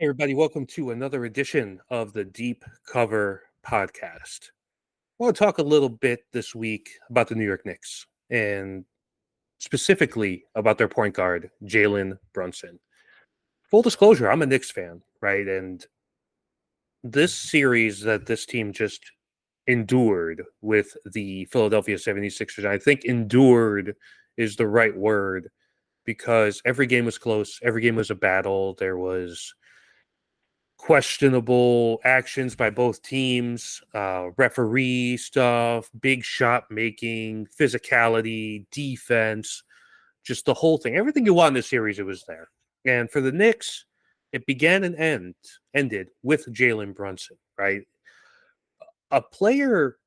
Hey, everybody, welcome to another edition of the Deep Cover Podcast. I want to talk a little bit this week about the New York Knicks and specifically about their point guard, Jalen Brunson. Full disclosure, I'm a Knicks fan, right? And this series that this team just endured with the Philadelphia 76ers, I think endured is the right word because every game was close, every game was a battle. There was questionable actions by both teams, referee stuff, big shot making, physicality, defense, just the whole thing. Everything you want in this series, it was there. And for the Knicks, it began and ended with Jalen Brunson, right? A player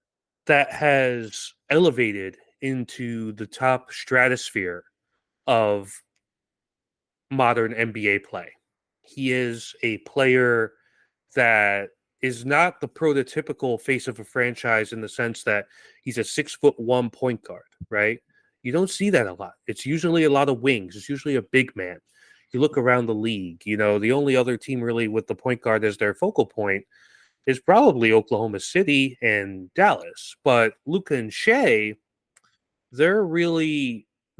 that has elevated into the top stratosphere of modern NBA play. He is a player that is not the prototypical face of a franchise in the sense that he's a 6'1" point guard, right? You don't see that a lot. It's usually a lot of wings. It's usually a big man. You look around the league, the only other team really with the point guard as their focal point is probably Oklahoma City and Dallas. But Luka and Shea, they're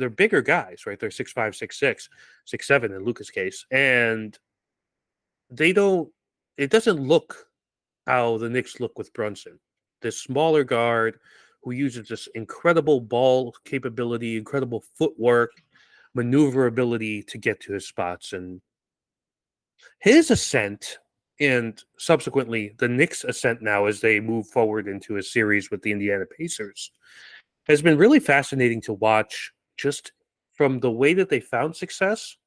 bigger guys, right? They're 6'5", 6'6", 6'7" in Luka's case. And they don't it doesn't look how the Knicks look with Brunson. This smaller guard who uses this incredible ball capability, incredible footwork, maneuverability to get to his spots. And his ascent and subsequently the Knicks' ascent now as they move forward into a series with the Indiana Pacers has been really fascinating to watch just from the way that they found success,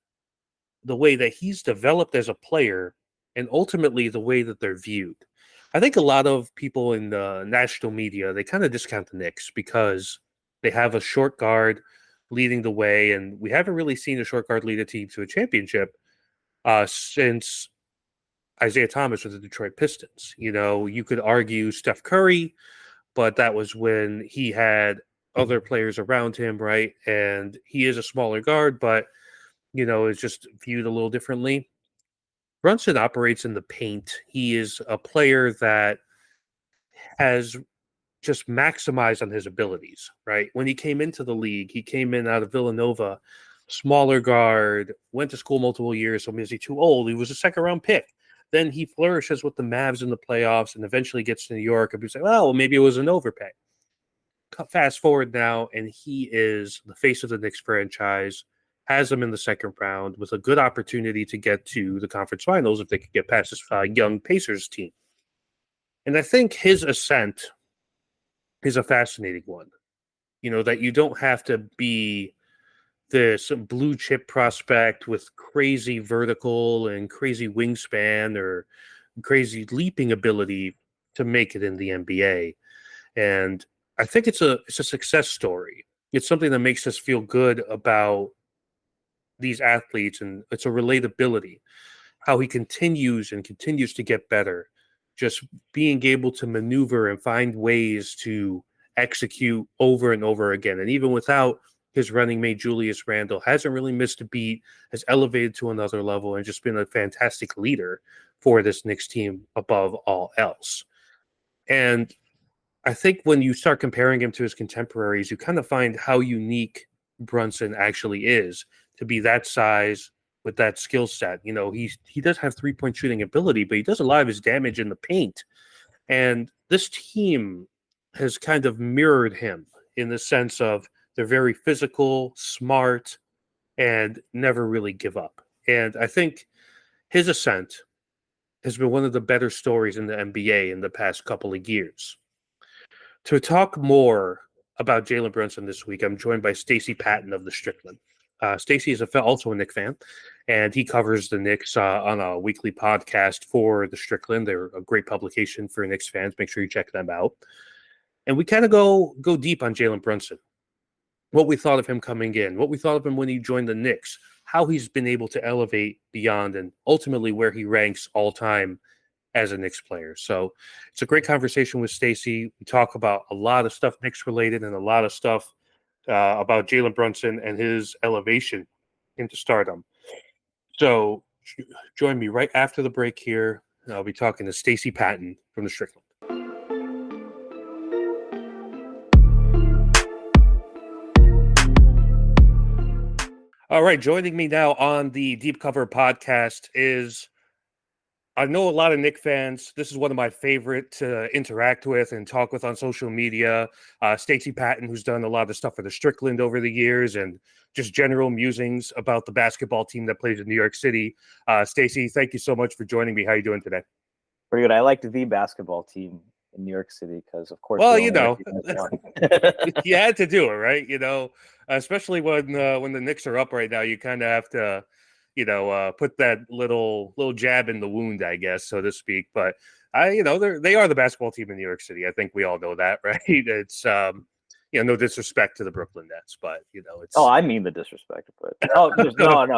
the way that he's developed as a player, and ultimately the way that they're viewed. I think a lot of people in the national media, they kind of discount the Knicks because they have a short guard leading the way, and we haven't really seen a short guard lead a team to a championship since Isaiah Thomas with the Detroit Pistons. You could argue Steph Curry, but that was when he had other players around him, right? And he is a smaller guard, but is just viewed a little differently. Brunson operates in the paint. He is a player that has just maximized on his abilities, right? When he came into the league, he came in out of Villanova, smaller guard, went to school multiple years, so is he too old? He was a second-round pick. Then he flourishes with the Mavs in the playoffs and eventually gets to New York, and people say, well, maybe it was an overpay. Fast forward now, and he is the face of the Knicks franchise, has them in the second round with a good opportunity to get to the conference finals if they could get past this young Pacers team. And I think his ascent is a fascinating one. That you don't have to be this blue chip prospect with crazy vertical and crazy wingspan or crazy leaping ability to make it in the NBA. And I think it's a success story. It's something that makes us feel good about these athletes, and it's a relatability. How he continues to get better, just being able to maneuver and find ways to execute over and over again. And even without his running mate, Julius Randle, hasn't really missed a beat, has elevated to another level, and just been a fantastic leader for this Knicks team above all else. And I think when you start comparing him to his contemporaries, you kind of find how unique Brunson actually is to be that size with that skill set. He does have 3-point shooting ability, but he does a lot of his damage in the paint. And this team has kind of mirrored him in the sense of they're very physical, smart, and never really give up. And I think his ascent has been one of the better stories in the NBA in the past couple of years. To talk more about Jalen Brunson this week, I'm joined by Stacy Patton of the Strickland. Stacy is also a Knicks fan, and he covers the Knicks on a weekly podcast for the Strickland. They're a great publication for Knicks fans. Make sure you check them out. And we kind of go deep on Jalen Brunson, what we thought of him coming in, what we thought of him when he joined the Knicks, how he's been able to elevate beyond, and ultimately where he ranks all time as a Knicks player. So it's a great conversation with Stacy. We talk about a lot of stuff Knicks related and a lot of stuff about Jalen Brunson and his elevation into stardom. So Join me right after the break here. I'll be talking to Stacy Patton from the Strickland. All right, joining me now on the Deep Cover podcast is, I know a lot of Knick fans. This is one of my favorite to interact with and talk with on social media. Stacy Patton, who's done a lot of stuff for the Strickland over the years, and just general musings about the basketball team that plays in New York City. Stacy, thank you so much for joining me. How are you doing today? Pretty good. I liked the basketball team in New York City because, of course, well, you had to do it, right? Especially when the Knicks are up right now, you kind of have to, put that little jab in the wound, I guess, so to speak. But they are the basketball team in New York City. I think we all know that, right? It's no disrespect to the Brooklyn Nets, but it's. Oh, I mean the disrespect, but no.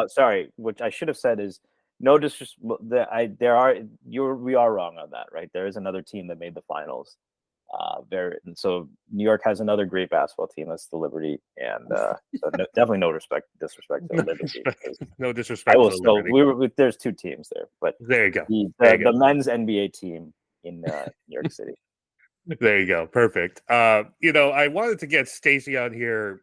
Sorry, what I should have said is no disrespect. We are wrong on that, right? There is another team that made the finals. And so New York has another great basketball team. That's the Liberty, and definitely no disrespect to the Liberty. No disrespect. There's two teams there, but there you go. The men's NBA team in New York City. There you go. Perfect. I wanted to get Stacy on here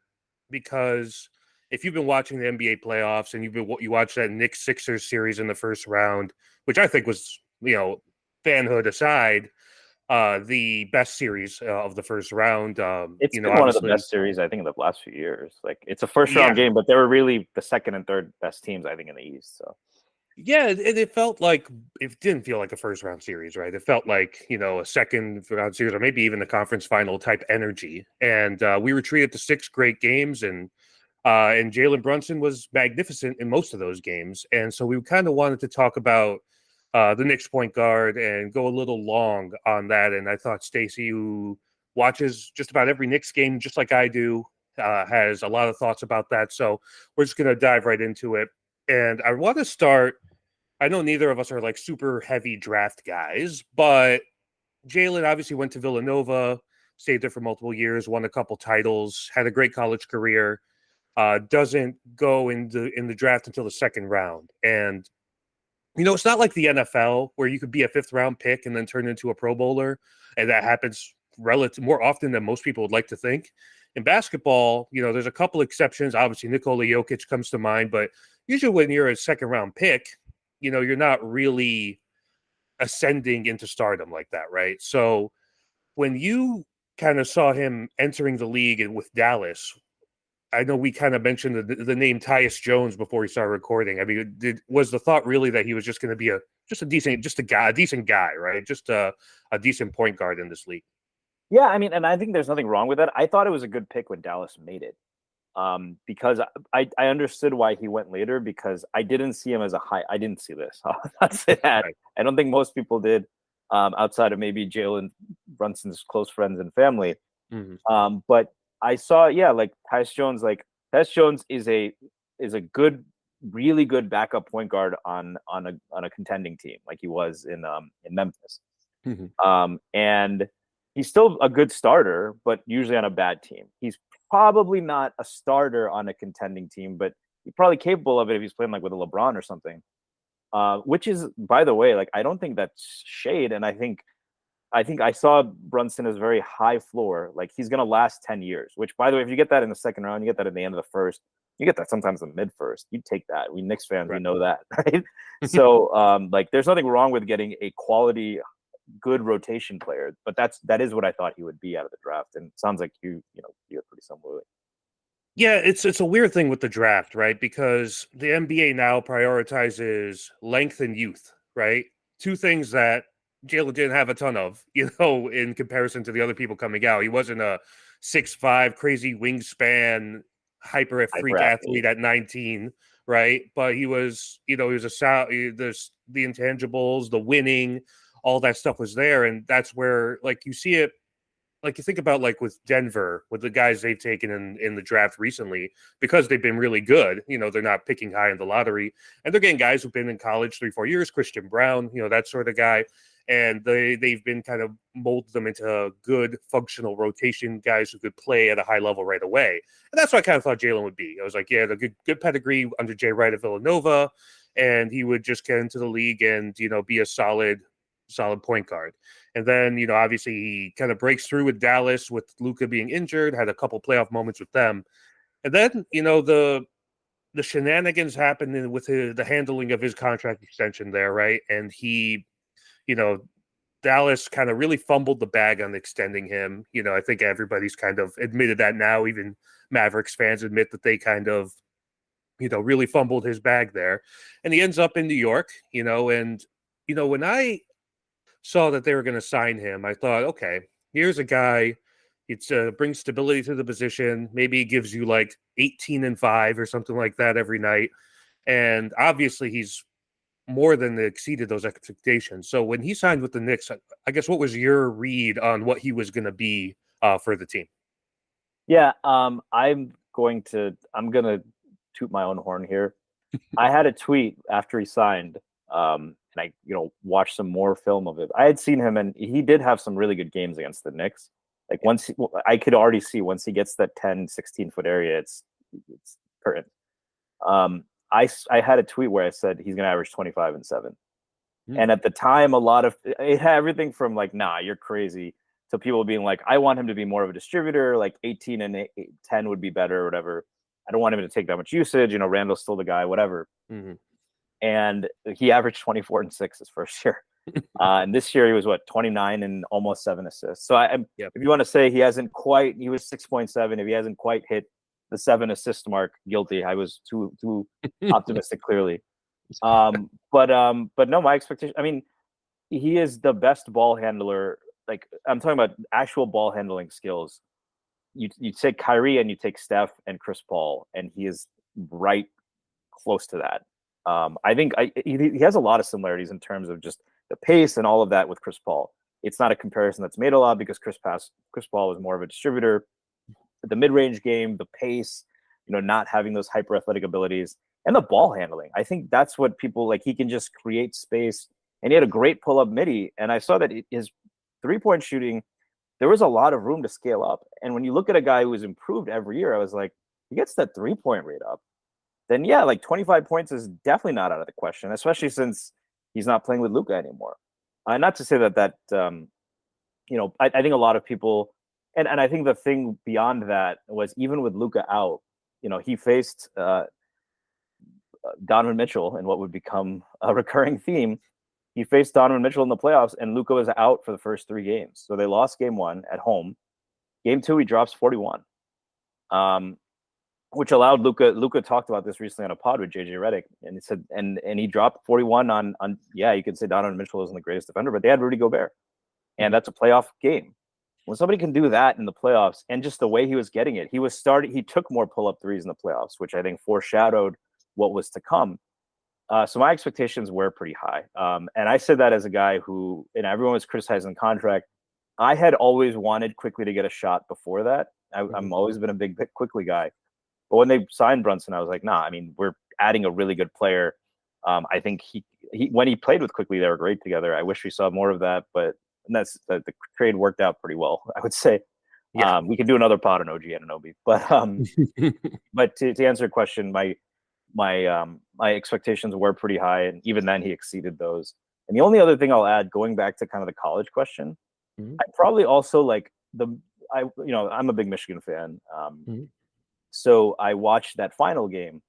because if you've been watching the NBA playoffs and you watched that Knicks Sixers series in the first round, which I think was, fanhood aside, the best series of the first round. It's been one of the best series, I think, in the last few years. Like, it's a first round game, but they were really the second and third best teams, I think, in the East. So. Yeah, it felt like it didn't feel like a first round series, right? It felt like, a second round series or maybe even the conference final type energy. And we were treated to 6 great games, and Jalen Brunson was magnificent in most of those games. And so we kind of wanted to talk about the Knicks point guard and go a little long on that. And I thought Stacy, who watches just about every Knicks game, just like I do, has a lot of thoughts about that. So we're just going to dive right into it. And I want to start. I know neither of us are like super heavy draft guys, but Jalen obviously went to Villanova, stayed there for multiple years, won a couple titles, had a great college career. Doesn't go in the draft until the second round. And, it's not like the NFL where you could be a 5th round pick and then turn into a Pro Bowler. And that happens more often than most people would like to think. In basketball, there's a couple exceptions. Obviously, Nikola Jokic comes to mind, but usually when you're a second round pick, you're not really ascending into stardom like that, right? So when you kind of saw him entering the league and with Dallas, I know we kind of mentioned the name Tyus Jones before we started recording. I mean, was the thought really that he was just going to be a decent guy, right? Just a decent point guard in this league? Yeah, I mean, and I think there's nothing wrong with that. I thought it was a good pick when Dallas made it. Because I understood why he went later, because I didn't see him as I didn't see this. I'll say that. Right. I don't think most people did, outside of maybe Jalen Brunson's close friends and family. Mm-hmm. But I saw, like Tyus Jones. Like Tyus Jones is a good, really good backup point guard on a contending team, like he was in Memphis. Mm-hmm. And he's still a good starter, but usually on a bad team. He's probably not a starter on a contending team, but he's probably capable of it if he's playing like with a LeBron or something. Which is, by the way, like I don't think that's shade, and I think I saw Brunson as very high floor. Like he's gonna last 10 years. Which, by the way, if you get that in the second round, you get that at the end of the first, you get that sometimes in the mid first. You take that. We Knicks fans, right. We know that, right? So, like, there's nothing wrong with getting a quality, good rotation player, but that is what I thought he would be out of the draft, and it sounds like you're pretty similar. Yeah, it's a weird thing with the draft, right? Because the NBA now prioritizes length and youth, right? 2 things that Jalen didn't have a ton of, in comparison to the other people coming out. He wasn't a 6'5", crazy wingspan, hyper freak athlete at 19, right? But he was, he was the intangibles, the winning, all that stuff was there. And that's where, like, you see it, like you think about, like with Denver, with the guys they've taken in the draft recently, because they've been really good. They're not picking high in the lottery, and they're getting guys who've been in college 3-4 years, Christian Brown, that sort of guy. And they've been kind of molded them into good functional rotation guys who could play at a high level right away. And that's what I kind of thought Jalen would be. I was like, yeah, the good pedigree under Jay Wright at Villanova. and he would just get into the league and be a solid point guard. And then obviously he kind of breaks through with Dallas with Luka being injured, had a couple playoff moments with them, and then the shenanigans happened with the handling of his contract extension there, right? And he, Dallas kind of really fumbled the bag on extending him. I think everybody's kind of admitted that now. Even Mavericks fans admit that they kind of, really fumbled his bag there. And he ends up in New York, and, when I saw that they were going to sign him, I thought, okay, here's a guy. It's brings stability to the position. Maybe he gives you like 18-5 or something like that every night. And obviously he's more than exceeded those expectations. So when he signed with the Knicks, I guess what was your read on what he was going to be for the team? Yeah, I'm gonna toot my own horn here. I had a tweet after he signed, and I watched some more film of it. I had seen him, and he did have some really good games against the Knicks. Like I could already see once he gets that 10, 16-foot area, it's current. I had a tweet where I said he's going to average 25 and 7. And at the time, a lot of it had everything from like, nah, you're crazy, to people being like, I want him to be more of a distributor, like 18 and 10 would be better or whatever. I don't want him to take that much usage. Randall's still the guy, whatever. Mm-hmm. And he averaged 24 and 6 his first year. And this year he was 29 and almost 7 assists. So if you want to say he was 6.7, if he hasn't quite hit the 7 assist mark, guilty. I was too optimistic, clearly. But no, my expectation, I mean, he is the best ball handler. Like, I'm talking about actual ball handling skills. You take Kyrie and you take Steph and Chris Paul, and he is right close to that. I think he has a lot of similarities in terms of just the pace and all of that with Chris Paul. It's not a comparison that's made a lot because Chris Paul was more of a distributor. The mid-range game, the pace, not having those hyper-athletic abilities, and the ball handling. I think that's what people like. He can just create space, and he had a great pull-up midi. And I saw that his three-point shooting, there was a lot of room to scale up. And when you look at a guy who has improved every year, I was like, he gets that three-point rate up, then yeah, like 25 points is definitely not out of the question, especially since he's not playing with Luka anymore. Not to say that I think a lot of people, and I think the thing beyond that was even with Luka out, he faced Donovan Mitchell in what would become a recurring theme. He faced Donovan Mitchell in the playoffs, and Luka was out for the first 3 games. So they lost game 1 at home. Game 2, he drops 41. Which allowed Luka talked about this recently on a pod with JJ Redick, and he said, and he dropped 41 on you could say Donovan Mitchell isn't the greatest defender, but they had Rudy Gobert, and that's a playoff game. When somebody can do that in the playoffs, and just the way he was getting it, he took more pull-up threes in the playoffs, which I think foreshadowed what was to come. So my expectations were pretty high, and I said that as a guy who, and everyone was criticizing the contract. I had always wanted Quickly to get a shot before that. I'm always been a big Quickly guy. But when they signed Brunson, I was like, nah, I mean, we're adding a really good player. I think he when he played with Quickly, they were great together. I wish we saw more of that, but the trade worked out pretty well, I would say. Yeah. We could do another pod on OG Anunoby. But to answer your question, my expectations were pretty high, and even then he exceeded those. And the only other thing I'll add, going back to kind of the college question, I probably also I'm a big Michigan fan. So I watched that final game,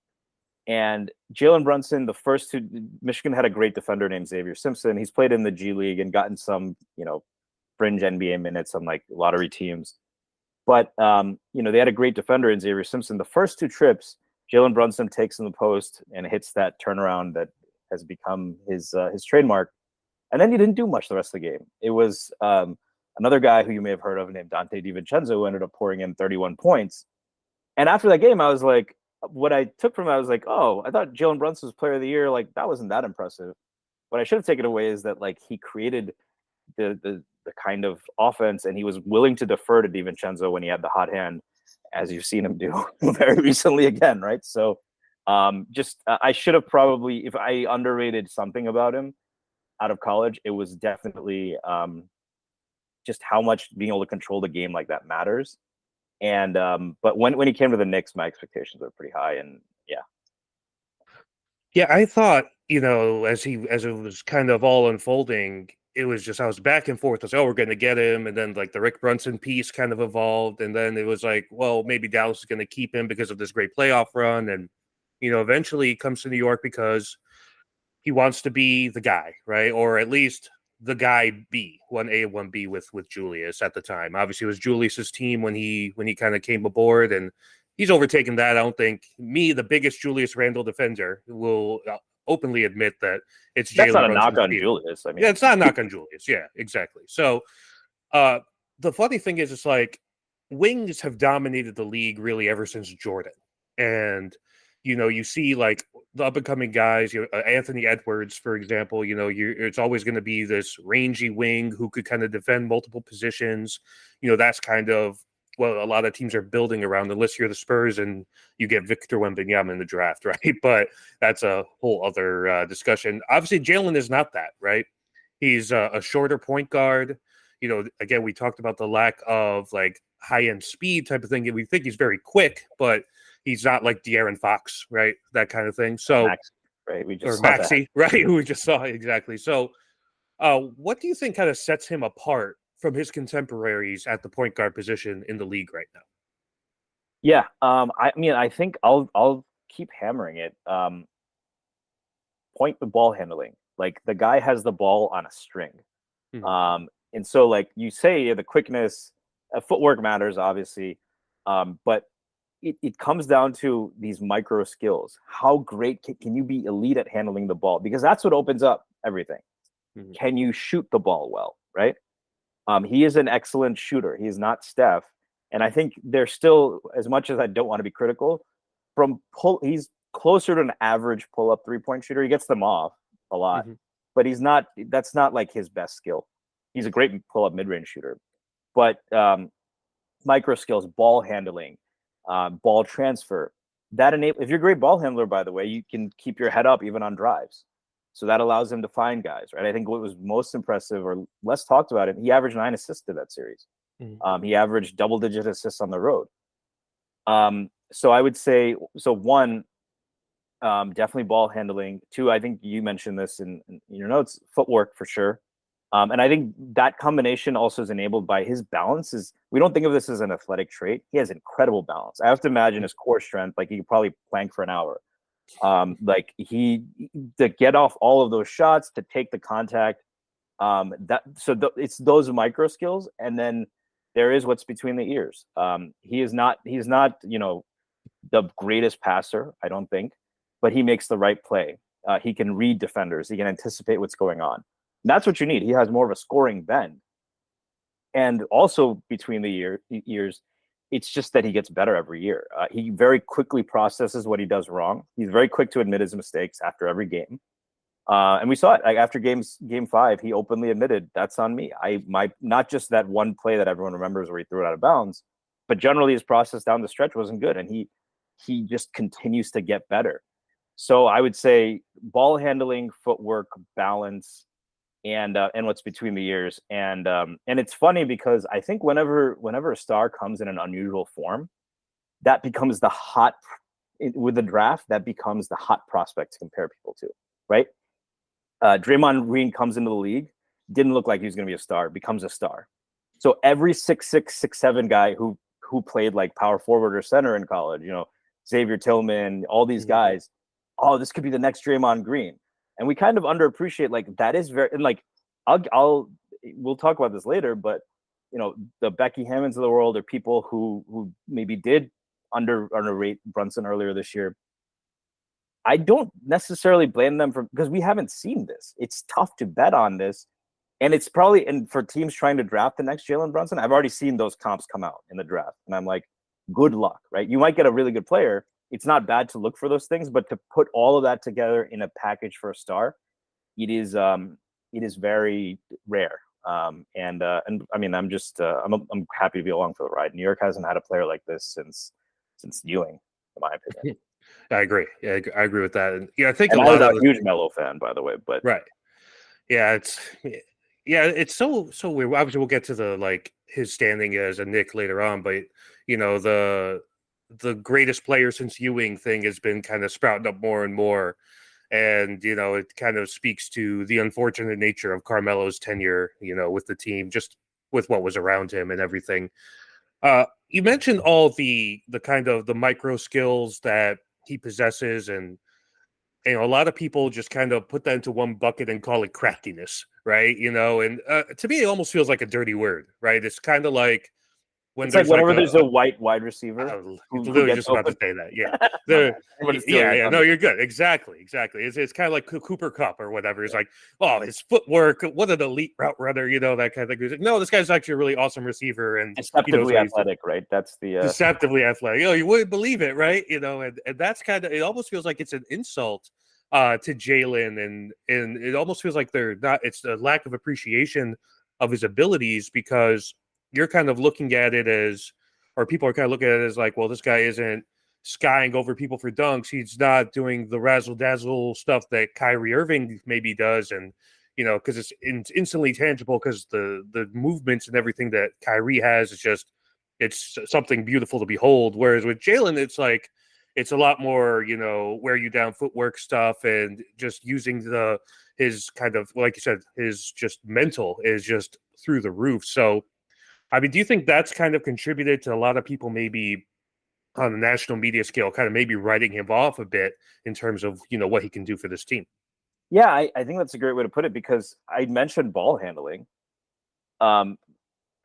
and Jalen Brunson, the first 2, Michigan had a great defender named Xavier Simpson. He's played in the G League and gotten some, fringe NBA minutes on like lottery teams. But, they had a great defender in Xavier Simpson. The first 2 trips, Jalen Brunson takes in the post and hits that turnaround that has become his trademark. And then he didn't do much the rest of the game. It was another guy who you may have heard of named Dante DiVincenzo, who ended up pouring in 31 points. And after that game, I was like, what I took from it, I was like, oh, I thought Jalen Brunson was player of the year. Like, that wasn't that impressive. What I should have taken away is that, like, he created the kind of offense, and he was willing to defer to DiVincenzo when he had the hot hand, as you've seen him do very recently again, right? So I should have probably, if I underrated something about him out of college, it was definitely just how much being able to control the game like that matters. And but when he came to the Knicks, my expectations were pretty high, and I thought as it was kind of all unfolding, it was just I was back and forth. I was like, oh, we're going to get him, and then like the Rick Brunson piece kind of evolved, and then it was like, well, maybe Dallas is going to keep him because of this great playoff run, and eventually he comes to New York because he wants to be the guy, right? Or at least the guy B, 1A, 1B with Julius at the time. Obviously, it was Julius's team when he kind of came aboard, and he's overtaken that. I don't think the biggest Julius Randle defender, will openly admit that it's That's Jalen not a knock Brunson's on team. Julius. I mean, Yeah, it's not a knock on Julius. Yeah, exactly. So the funny thing is, it's like wings have dominated the league really ever since Jordan. And, you see like the up and coming guys, Anthony Edwards, for example, it's always going to be this rangy wing who could kind of defend multiple positions. That's kind of what a lot of teams are building around, unless you're the Spurs and you get Victor Wembanyama in the draft, right? But that's a whole other discussion. Obviously, Jalen is not that, right? He's a shorter point guard. Again, we talked about the lack of like high-end speed type of thing. We think he's very quick, but he's not like De'Aaron Fox, right? That kind of thing. So, Max, right? We just or saw Maxi, that. right? Who we just saw exactly. So, what do you think kind of sets him apart from his contemporaries at the point guard position in the league right now? Yeah. I mean, I think I'll keep hammering it. Point the ball handling. Like the guy has the ball on a string. Mm-hmm. And so like you say, the quickness, footwork matters, obviously. But it comes down to these micro skills. How great can you be elite at handling the ball? Because that's what opens up everything. Mm-hmm. Can you shoot the ball well, right? He is an excellent shooter. He is not Steph. And I think there's still, as much as I don't want to be critical, he's closer to an average pull-up three-point shooter. He gets them off a lot, Mm-hmm. but that's not like his best skill. He's a great pull-up mid-range shooter. But micro skills, ball handling, ball transfer, if you're a great ball handler, by the way, you can keep your head up even on drives. So that allows him to find guys, right? I think what was most impressive or less talked about, he averaged 9 assists in that series. Mm-hmm. He averaged double-digit assists on the road. So I would say, one, definitely ball handling. 2, I think you mentioned this in your notes, footwork for sure. And I think that combination also is enabled by his balance. We don't think of this as an athletic trait. He has incredible balance. I have to imagine his core strength, like he could probably plank for an hour. Like to get off all of those shots, to take the contact. It's those micro skills, and then there is what's between the ears. He's not the greatest passer, I don't think, but he makes the right play. He can read defenders. He can anticipate what's going on. And that's what you need. He has more of a scoring bend. And also between the ears, it's just that he gets better every year. He very quickly processes what he does wrong. He's very quick to admit his mistakes after every game. And we saw it. Like after game 5, he openly admitted, that's on me. Not just that one play that everyone remembers where he threw it out of bounds, but generally his process down the stretch wasn't good. And he just continues to get better. So I would say ball handling, footwork, balance, and what's between the ears. And it's funny because I think whenever a star comes in an unusual form, that becomes with the draft, that becomes the hot prospect to compare people to, right? Draymond Green comes into the league, didn't look like he was going to be a star, becomes a star. So every 6'6", 6'7" guy who played like power forward or center in college, Xavier Tillman, all these guys, this could be the next Draymond Green. And we kind of underappreciate, like, that is very, and like, we'll talk about this later, but the Becky Hammonds of the world are people who maybe did underrate Brunson earlier this year. I don't necessarily blame them because we haven't seen this. It's tough to bet on this. And it's probably, and for teams trying to draft the next Jalen Brunson, I've already seen those comps come out in the draft. And I'm like, good luck, right? You might get a really good player. It's not bad to look for those things, but to put all of that together in a package for a star, it is very rare. And I mean, I'm happy to be along for the ride. New York hasn't had a player like this since Ewing, in my opinion. I agree. Yeah, I agree with that. And I think I was a huge Melo fan, by the way, but right. Yeah, it's so weird. Obviously, we'll get to the his standing as a Knick later on, but the greatest player since Ewing thing has been kind of sprouting up more and more. And, it kind of speaks to the unfortunate nature of Carmelo's tenure, with the team, just with what was around him and everything. You mentioned all the kind of the micro skills that he possesses, and a lot of people just kind of put that into one bucket and call it craftiness, right? And to me, it almost feels like a dirty word, right? It's kind of like when It's like there's whenever there's a white wide receiver who who literally gets just about open. to say that, yeah. No, you're good. Exactly. It's kind of like Cooper Cup or whatever. It's like, oh, his footwork, what an elite route runner, that kind of thing. It's like, no, this guy's actually a really awesome receiver, and Deceptively athletic, right? That's the deceptively athletic. You wouldn't believe it, right? And that's kind of, it almost feels like it's an insult to Jalen, and it almost feels like they're not. It's a lack of appreciation of his abilities, because you're kind of looking at it as, or people are kind of looking at it as like, well, this guy isn't skying over people for dunks. He's not doing the razzle dazzle stuff that Kyrie Irving maybe does, and because it's instantly tangible, because the movements and everything that Kyrie has is just, it's something beautiful to behold. Whereas with Jalen, it's like, it's a lot more, wear you down footwork stuff, and just using his kind of, like you said, his just mental is just through the roof. So, I mean, do you think that's kind of contributed to a lot of people maybe on the national media scale kind of maybe writing him off a bit in terms of, what he can do for this team? Yeah, I think that's a great way to put it, because I mentioned ball handling. I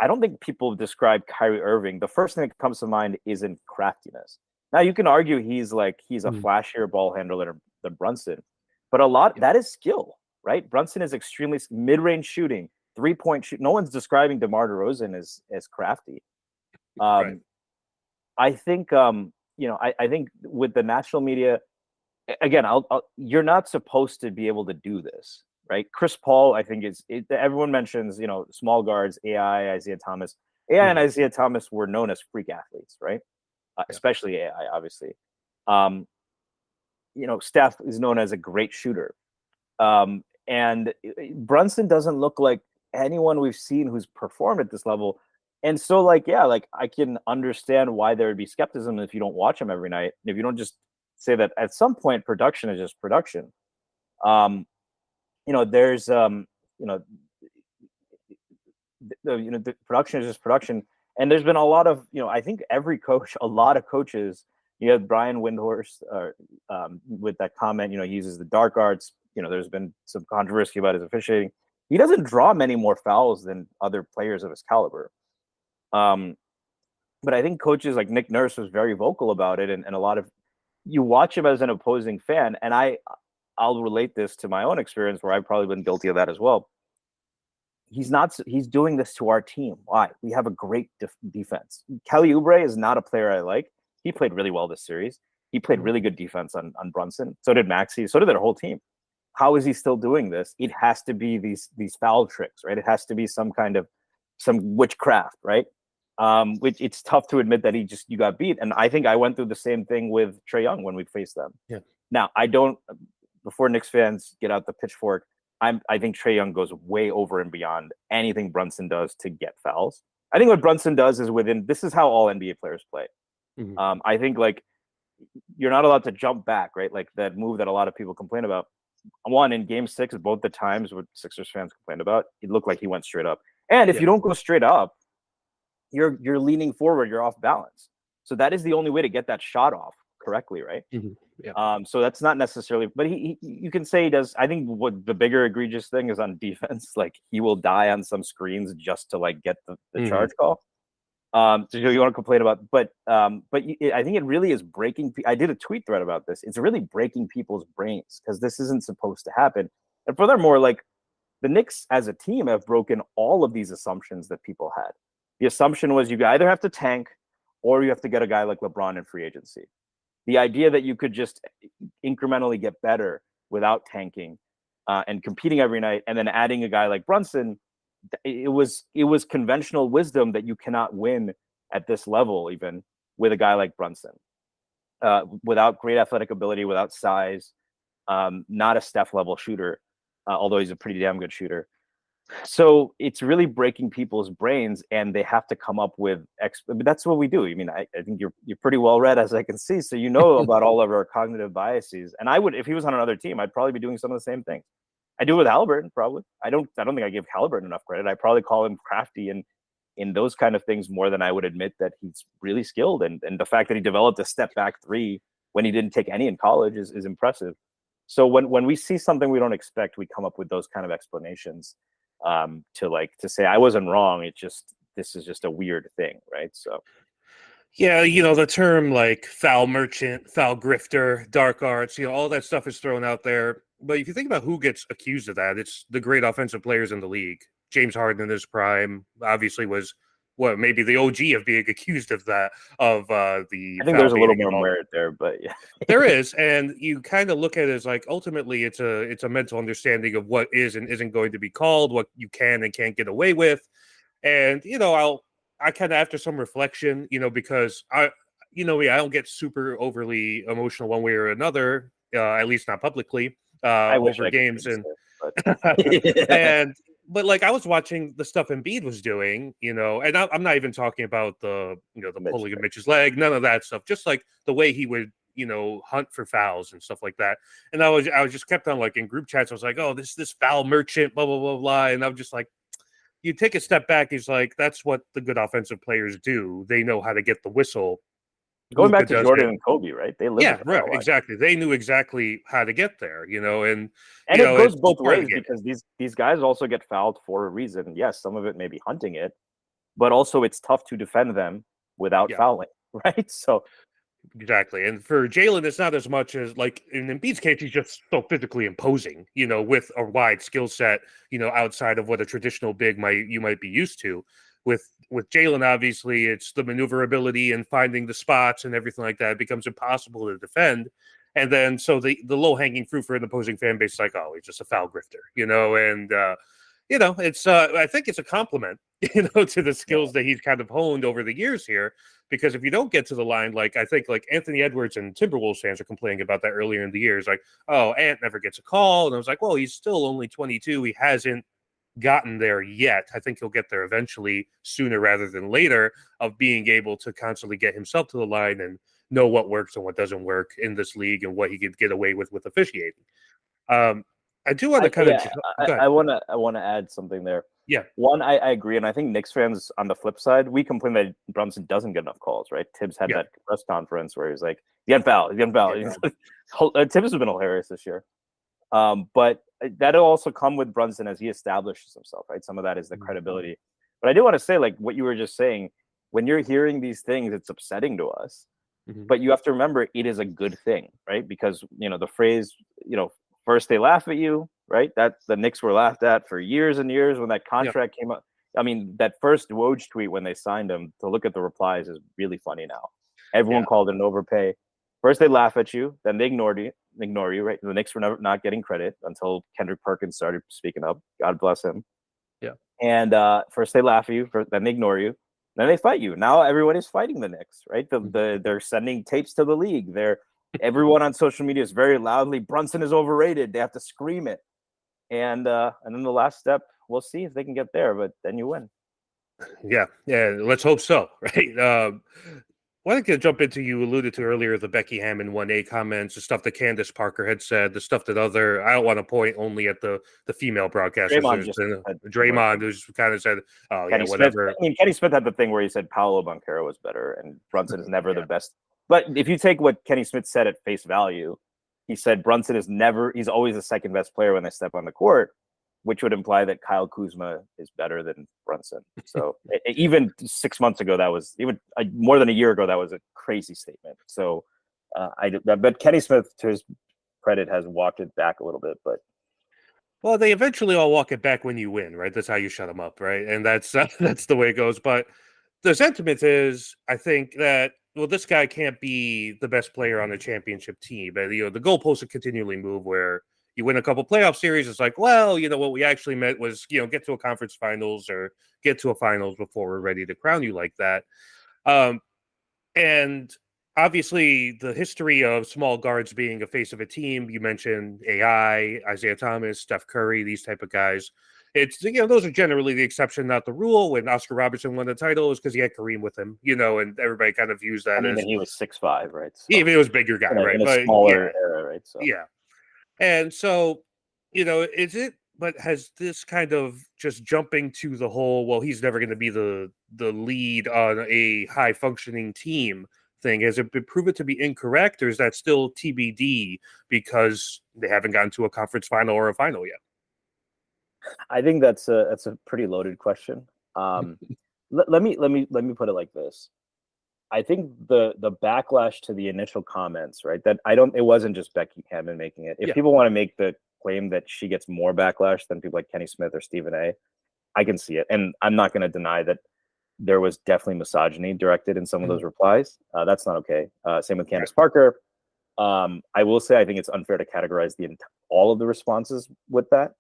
don't think people describe Kyrie Irving. The first thing that comes to mind isn't craftiness. Now, you can argue he's a flashier ball handler than Brunson, but a lot that is skill, right? Brunson is extremely mid-range shooting, 3-point shoot. No one's describing DeMar DeRozan as crafty. Right. I think I think with the national media, again, you're not supposed to be able to do this, right? Chris Paul, I think everyone mentions, small guards, AI, Isaiah Thomas. AI and Isaiah Thomas were known as freak athletes, right? Especially AI, obviously. Steph is known as a great shooter. And Brunson doesn't look like anyone we've seen who's performed at this level. And so, I can understand why there would be skepticism if you don't watch him every night. If you don't just say that at some point production is just production. There's the production is just production. And there's been a lot of, I think a lot of coaches, you had Brian Windhorst with that comment, he uses the dark arts. There's been some controversy about his officiating. He doesn't draw many more fouls than other players of his caliber. But I think coaches like Nick Nurse was very vocal about it. And a lot of, you watch him as an opposing fan, and I'll relate this to my own experience where I've probably been guilty of that as well. He's doing this to our team. Why? We have a great defense. Kelly Oubre is not a player I like. He played really well this series. He played really good defense on Brunson. So did Maxey. So did their whole team. How is he still doing this? It has to be these foul tricks, right? It has to be some witchcraft, right? Which it's tough to admit that you got beat. And I think I went through the same thing with Trae Young when we faced them. Yeah. Now, before Knicks fans get out the pitchfork, I think Trae Young goes way over and beyond anything Brunson does to get fouls. I think what Brunson does is this is how all NBA players play. Mm-hmm. I think you're not allowed to jump back, right? Like that move that a lot of people complain about. One, in Game 6, both the times what Sixers fans complained about, it looked like he went straight up. And if you don't go straight up, you're leaning forward, you're off balance. So that is the only way to get that shot off correctly, right? Mm-hmm. Yeah. So that's not necessarily, but you can say he does. I think what the bigger egregious thing is on defense, he will die on some screens just to get the charge call. So you want to complain about, but I think it really is breaking. I did a tweet thread about this. It's really breaking people's brains because this isn't supposed to happen. And furthermore, the Knicks as a team have broken all of these assumptions that people had. The assumption was you either have to tank or you have to get a guy like LeBron in free agency. The idea that you could just incrementally get better without tanking and competing every night, and then adding a guy like Brunson, it was conventional wisdom that you cannot win at this level, even with a guy like Brunson, without great athletic ability, without size, not a Steph level shooter, although he's a pretty damn good shooter. So it's really breaking people's brains, and they have to come up with but that's what we do. I mean, I think you're pretty well read, as I can see, so you know about all of our cognitive biases. And I would, if he was on another team, I'd probably be doing some of the same things. I do with Halliburton, probably. I don't think I give Halliburton enough credit. I probably call him crafty and in those kind of things more than I would admit that he's really skilled. And the fact that he developed a step back three when he didn't take any in college is impressive. So when we see something we don't expect, we come up with those kind of explanations to say I wasn't wrong. This is just a weird thing, right? So yeah, the term like foul merchant, foul grifter, dark arts, all that stuff is thrown out there. But if you think about who gets accused of that, it's the great offensive players in the league. James Harden in his prime obviously was maybe the OG of being accused of that, of the I think there's a little more merit there, but yeah. There is, and you kind of look at it as like ultimately it's a mental understanding of what is and isn't going to be called, what you can and can't get away with. And I kind of, after some reflection, because I don't get super overly emotional one way or another, at least not publicly, over games and but like I was watching the stuff Embiid was doing, and I'm not even talking about the pulling of Mitch's leg, none of that stuff, just like the way he would hunt for fouls and stuff like that. And I was just kept on, like, in group chats, I was like, oh, this foul merchant, blah blah blah blah, and I'm just like, you take a step back, he's like, that's what the good offensive players do. They know how to get the whistle. Going back to Jordan and Kobe, right? They live. Yeah, right, exactly. They knew exactly how to get there, and it goes both ways, because these guys also get fouled for a reason. Yes, some of it may be hunting it, but also it's tough to defend them without fouling, right? So exactly. And for Jalen, it's not as much as, like, in Embiid's case, he's just so physically imposing, with a wide skill set, outside of what a traditional big you might be used to. With Jalen, obviously, it's the maneuverability and finding the spots and everything like that. It becomes impossible to defend. And then so the low-hanging fruit for an opposing fan base is like, oh, he's just a foul grifter, and it's I think it's a compliment, to the skills that he's kind of honed over the years here. Because if you don't get to the line, like, I think, like, Anthony Edwards and Timberwolves fans are complaining about that earlier in the year. It's like, oh, Ant never gets a call. And I was like, well, he's still only 22. He hasn't gotten there yet. I think he'll get there eventually, sooner rather than later, of being able to constantly get himself to the line and know what works and what doesn't work in this league and what he could get away with officiating. I do want to kind of. I want to add something there. Yeah. One, I agree, and I think Knicks fans, on the flip side, we complain that Brunson doesn't get enough calls, right? Tibbs had that press conference where he was like, "You got fouled. You got fouled." Tibbs has been hilarious this year, but that'll also come with Brunson as he establishes himself, right? Some of that is the credibility. But I do want to say, like what you were just saying, when you're hearing these things, it's upsetting to us. But you have to remember, it is a good thing, right? Because the phrase, first they laugh at you, right? That the Knicks were laughed at for years and years when that contract came up. I mean, that first Woj tweet when they signed him, to look at the replies is really funny now. Everyone called it an overpay. First they laugh at you, then they ignore you, right? The Knicks were not getting credit until Kendrick Perkins started speaking up. God bless him. Yeah. And first they laugh at you, then they ignore you, then they fight you. Now everyone is fighting the Knicks, right? They're sending tapes to the league. Everyone on social media is very loudly, Brunson is overrated. They have to scream it. And then the last step, we'll see if they can get there, but then you win. Yeah, let's hope so, right? Why don't you jump into, you alluded to earlier, the Becky Hammond 1A comments, the stuff that Candace Parker had said, the stuff that I don't want to point only at the female broadcasters. Draymond who's kind of said, oh, Kenny whatever. Smith, Kenny Smith had the thing where he said Paolo Banchero was better and Brunson is never the best. But if you take what Kenny Smith said at face value, he said Brunson he's always the second best player when they step on the court, which would imply that Kyle Kuzma is better than Brunson. So even 6 months ago, that was more than a year ago, that was a crazy statement. So but Kenny Smith, to his credit, has walked it back a little bit. But well, they eventually all walk it back when you win, right? That's how you shut them up, right? And that's the way it goes. But the sentiment is, I think that, well, this guy can't be the best player on the championship team. But the goalposts will continually move where you win a couple playoff series. It's like, well, what we actually meant was, get to a conference finals or get to a finals before we're ready to crown you like that. And obviously the history of small guards being a face of a team. You mentioned AI, Isaiah Thomas, Steph Curry, these type of guys. It's those are generally the exception, not the rule. When Oscar Robertson won the title, it was because he had Kareem with him, and everybody kind of views that and as even he was 6'5", right? So, even it was a bigger guy, right? in a But smaller era, right? So yeah. And so, is it? But has this kind of just jumping to the whole, well, he's never going to be the lead on a high functioning team thing, has it been proven to be incorrect, or is that still TBD because they haven't gotten to a conference final or a final yet? I think that's a pretty loaded question. Let me put it like this. I think the backlash to the initial comments, right? That it wasn't just Becky Hammon making it. If Yeah. people want to make the claim that she gets more backlash than people like Kenny Smith or Stephen A, I can see it. And I'm not going to deny that there was definitely misogyny directed in some of those replies. That's not okay. Same with Candace Parker. I will say I think it's unfair to categorize all of the responses with that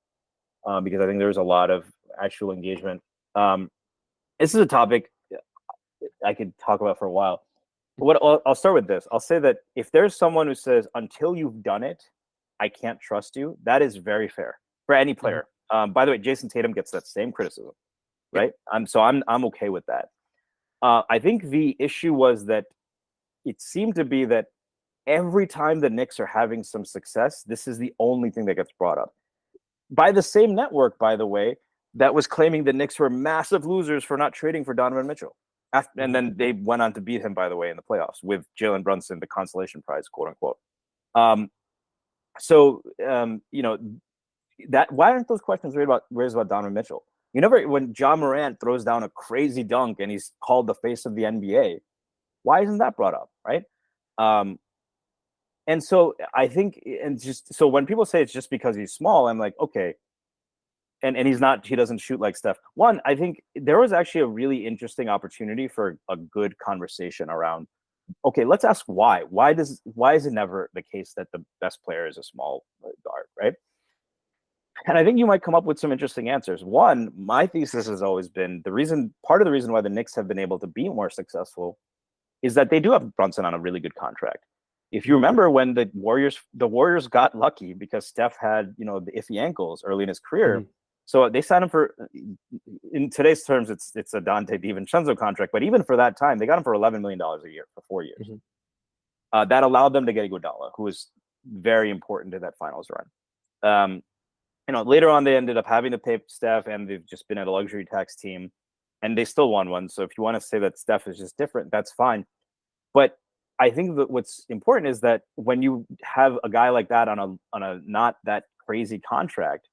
because I think there's a lot of actual engagement. This is a topic I could talk about for a while. But I'll start with this. I'll say that if there's someone who says, until you've done it, I can't trust you, that is very fair for any player. By the way, Jason Tatum gets that same criticism, right? I'm okay with that. I think the issue was that it seemed to be that every time the Knicks are having some success, this is the only thing that gets brought up. By the same network, by the way, that was claiming the Knicks were massive losers for not trading for Donovan Mitchell. And then they went on to beat him, by the way, in the playoffs with Jalen Brunson, the consolation prize, quote unquote. That why aren't those questions raised about Donovan Mitchell? When Ja Morant throws down a crazy dunk and he's called the face of the NBA, why isn't that brought up, right? And so I think, so when people say it's just because he's small, I'm like, okay. And he doesn't shoot like Steph. One, I think there was actually a really interesting opportunity for a good conversation around, okay, let's ask why. Why is it never the case that the best player is a small guard, right? And I think you might come up with some interesting answers. One, my thesis has always been part of the reason why the Knicks have been able to be more successful is that they do have Brunson on a really good contract. If you remember when the Warriors got lucky because Steph had, the iffy ankles early in his career. So they signed him for, in today's terms, it's a Dante DiVincenzo contract, but even for that time, they got him for $11 million a year for 4 years. That allowed them to get Iguodala, who was very important to that finals run. Later on, they ended up having to pay Steph, and they've just been at a luxury tax team, and they still won one. So if you want to say that Steph is just different, that's fine. But I think that what's important is that when you have a guy like that on a not that crazy contract,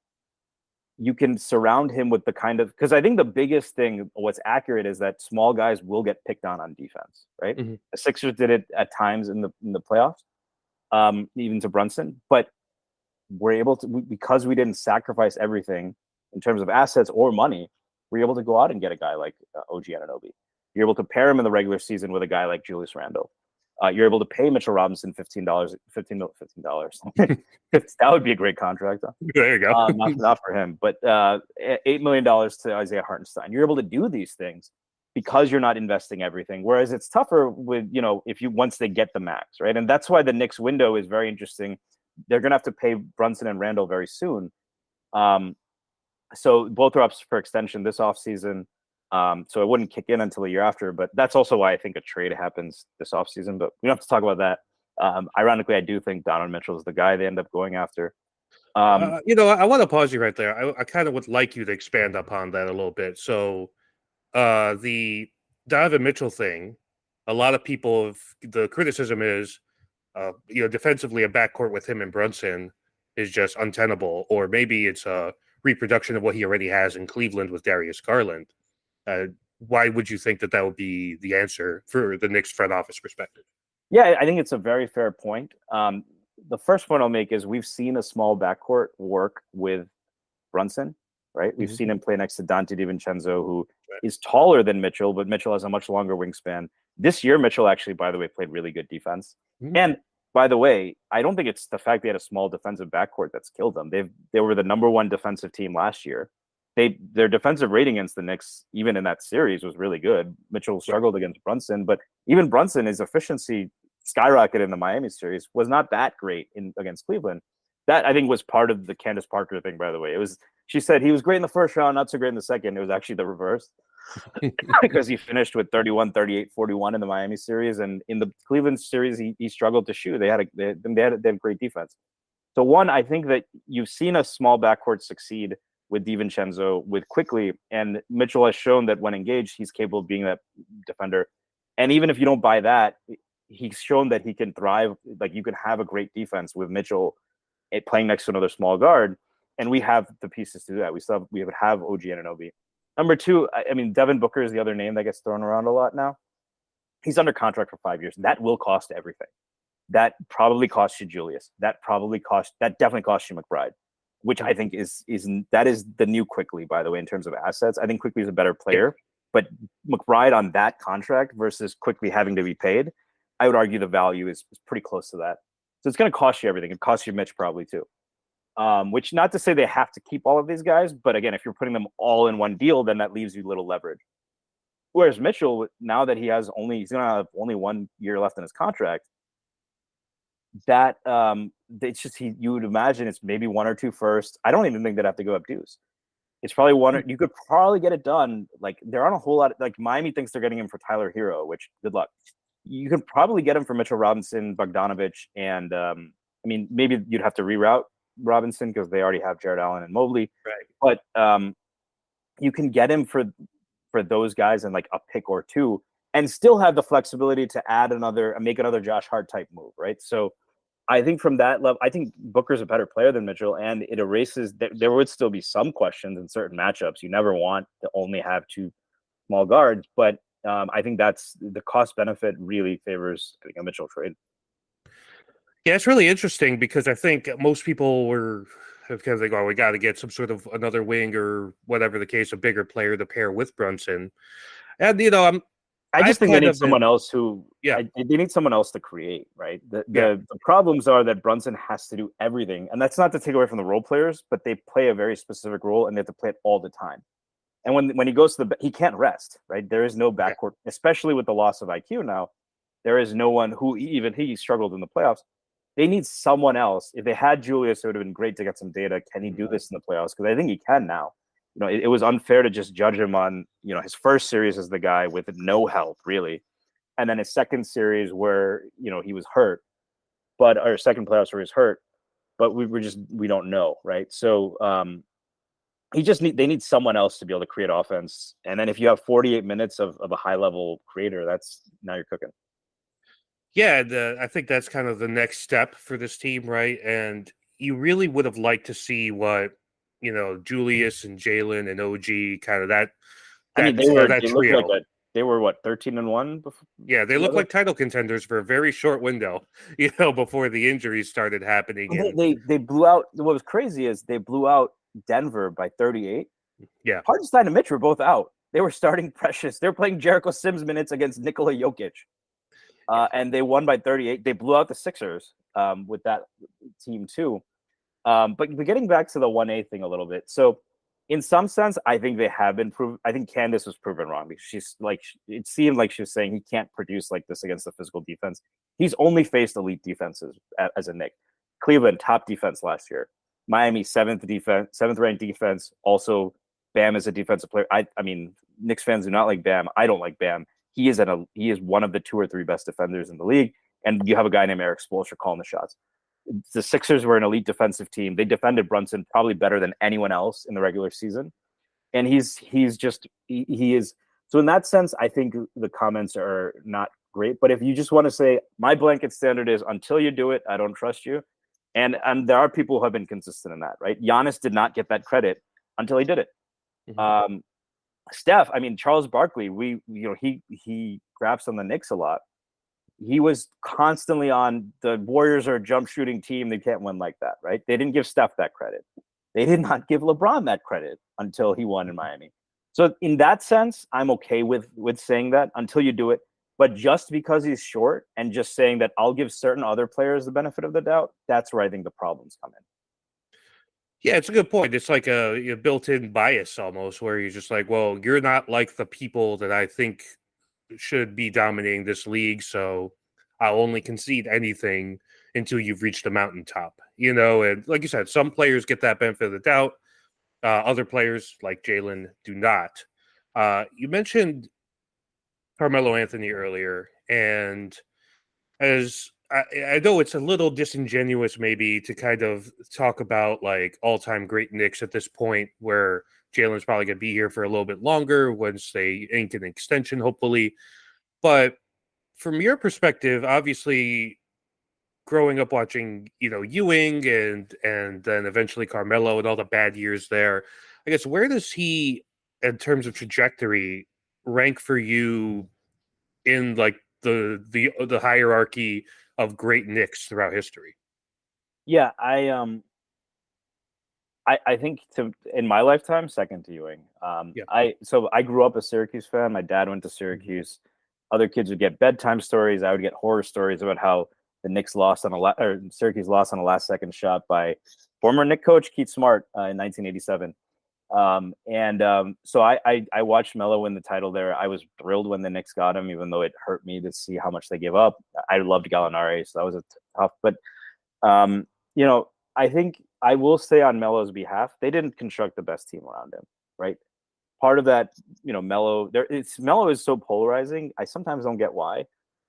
you can surround him with the kind of, because I think the biggest thing, what's accurate, is that small guys will get picked on defense, right? The Sixers did it at times in the playoffs, even to Brunson, but we're able to, because we didn't sacrifice everything in terms of assets or money, we're able to go out and get a guy like OG Anunoby. You're able to pair him in the regular season with a guy like Julius Randle. You're able to pay Mitchell Robinson $15. That would be a great contract. There you go. Not for him, but $8 million to Isaiah Hartenstein. You're able to do these things because you're not investing everything. Whereas it's tougher with, once they get the max, right? And that's why the Knicks window is very interesting. They're going to have to pay Brunson and Randall very soon. So both are up for extension this offseason. So it wouldn't kick in until a year after, but that's also why I think a trade happens this offseason, but we don't have to talk about that. Ironically, I do think Donovan Mitchell is the guy they end up going after. I want to pause you right there. I kind of would like you to expand upon that a little bit. So the Donovan Mitchell thing, a lot of people, the criticism is, defensively, a backcourt with him and Brunson is just untenable, or maybe it's a reproduction of what he already has in Cleveland with Darius Garland. Why would you think that would be the answer for the Knicks front office perspective? Yeah, I think it's a very fair point. The first point I'll make is we've seen a small backcourt work with Brunson, right? We've seen him play next to Dante DiVincenzo, who is taller than Mitchell, but Mitchell has a much longer wingspan. This year, Mitchell actually, by the way, played really good defense. And by the way, I don't think it's the fact they had a small defensive backcourt that's killed them. They were the number one defensive team last year. Their defensive rating against the Knicks, even in that series, was really good. Mitchell struggled against Brunson, but even Brunson, his efficiency skyrocketed in the Miami series, was not that great against Cleveland. That I think was part of the Candace Parker thing, by the way. She said he was great in the first round, not so great in the second. It was actually the reverse because he finished with 31, 38, 41 in the Miami series. And in the Cleveland series, he struggled to shoot. They had great defense. So one, I think that you've seen a small backcourt succeed with DiVincenzo, with Quickly, and Mitchell has shown that when engaged, he's capable of being that defender. And even if you don't buy that, he's shown that he can thrive. Like you can have a great defense with Mitchell playing next to another small guard, and we have the pieces to do that. We have OG Anunoby. Number two, I mean, Devin Booker is the other name that gets thrown around a lot now. He's under contract for 5 years. That will cost everything. That probably costs you Julius. That definitely costs you McBride, which I think is the new Quickly, by the way, in terms of assets. I think Quickly is a better player, but McBride on that contract versus Quickly having to be paid, I would argue the value is pretty close to that. So it's going to cost you everything. It costs you Mitch probably too. Which not to say they have to keep all of these guys, but again, if you're putting them all in one deal, then that leaves you little leverage. Whereas Mitchell, now that he's going to have only 1 year left in his contract, that it's just you would imagine it's maybe 1 or 2 first. I don't even think they'd have to go up dues. It's probably one. You could probably get it done. Like there aren't a whole lot. Like Miami thinks they're getting him for Tyler Hero, which good luck. You could probably get him for Mitchell Robinson, Bogdanovich, and I mean maybe you'd have to reroute Robinson because they already have Jared Allen and Mobley. Right. But you can get him for those guys and like a pick or two, and still have the flexibility to make another Josh Hart type move, right? So I think from that level, I think Booker's a better player than Mitchell, and it erases. There would still be some questions in certain matchups. You never want to only have 2 small guards, but I think that's the cost benefit really favors a Mitchell trade. Yeah, it's really interesting because I think most people were because they go, we got to get some sort of another wing or whatever the case, a bigger player to pair with Brunson. And I just think they need someone else who, they need someone else to create, right? The problems are that Brunson has to do everything, and that's not to take away from the role players, but they play a very specific role and they have to play it all the time. And when he goes to he can't rest, right? There is no backcourt, especially with the loss of IQ now. There is no one who even he struggled in the playoffs. They need someone else. If they had Julius, it would have been great to get some data. Can he do this in the playoffs? Because I think he can now. It was unfair to just judge him on, his first series as the guy with no help, really. And then his second series where, he was hurt, our second playoffs where he was hurt, but we don't know, right? So they need someone else to be able to create offense. And then if you have 48 minutes of a high level creator, now you're cooking. Yeah, I think that's kind of the next step for this team, right? And you really would have liked to see what, Julius and Jalen and OG kind of that. I mean, that trio. They were what, 13-1 before? Yeah, they look like title contenders for a very short window, before the injuries started happening. They blew out. What was crazy is they blew out Denver by 38. Yeah, Hartenstein and Mitch were both out. They were starting Precious. They were playing Jericho Sims minutes against Nikola Jokic. And they won by 38. They blew out the Sixers with that team too. But getting back to the 1A thing a little bit. So in some sense, I think they have been proven. I think Candace was proven wrong because she's like, it seemed like she was saying he can't produce like this against the physical defense. He's only faced elite defenses as a Knick. Cleveland, top defense last year. Miami, seventh ranked defense. Also, Bam is a defensive player. I mean, Knicks fans do not like Bam. I don't like Bam. He is one of the 2 or 3 best defenders in the league, and you have a guy named Eric Spoelstra calling the shots. The Sixers were an elite defensive team. They defended Brunson probably better than anyone else in the regular season, and he is. So in that sense, I think the comments are not great. But if you just want to say my blanket standard is until you do it, I don't trust you, and there are people who have been consistent in that, right? Giannis did not get that credit until he did it. Mm-hmm. Steph, I mean, Charles Barkley, he grabs on the Knicks a lot. He was constantly on the Warriors are a jump shooting team. They can't win like that, right? They didn't give Steph that credit. They did not give LeBron that credit until he won in Miami. So in that sense, I'm okay with saying that until you do it. But just because he's short and just saying that I'll give certain other players the benefit of the doubt, that's where I think the problems come in. Yeah, it's a good point. It's like a built-in bias almost, where you're just like, well, you're not like the people that I think should be dominating this league, so I'll only concede anything until you've reached the mountaintop, and like you said, some players get that benefit of the doubt. Other players like Jalen do not. You mentioned Carmelo Anthony earlier, and as I know it's a little disingenuous maybe to kind of talk about like all-time great Knicks at this point where Jalen's probably going to be here for a little bit longer once they ink an extension, hopefully. But from your perspective, obviously growing up watching, Ewing and then eventually Carmelo and all the bad years there, I guess where does he, in terms of trajectory, rank for you in like the hierarchy of great Knicks throughout history? Yeah, I think in my lifetime, second to Ewing. Yeah. I grew up a Syracuse fan. My dad went to Syracuse. Other kids would get bedtime stories. I would get horror stories about how the Knicks lost on or Syracuse lost on a last second shot by former Knick coach Keith Smart in 1987. So I watched Melo win the title there. I was thrilled when the Knicks got him, even though it hurt me to see how much they gave up. I loved Gallinari, so that was a tough. But I think I will say on Melo's behalf, they didn't construct the best team around him, right? Part of that, Melo is so polarizing. I sometimes don't get why,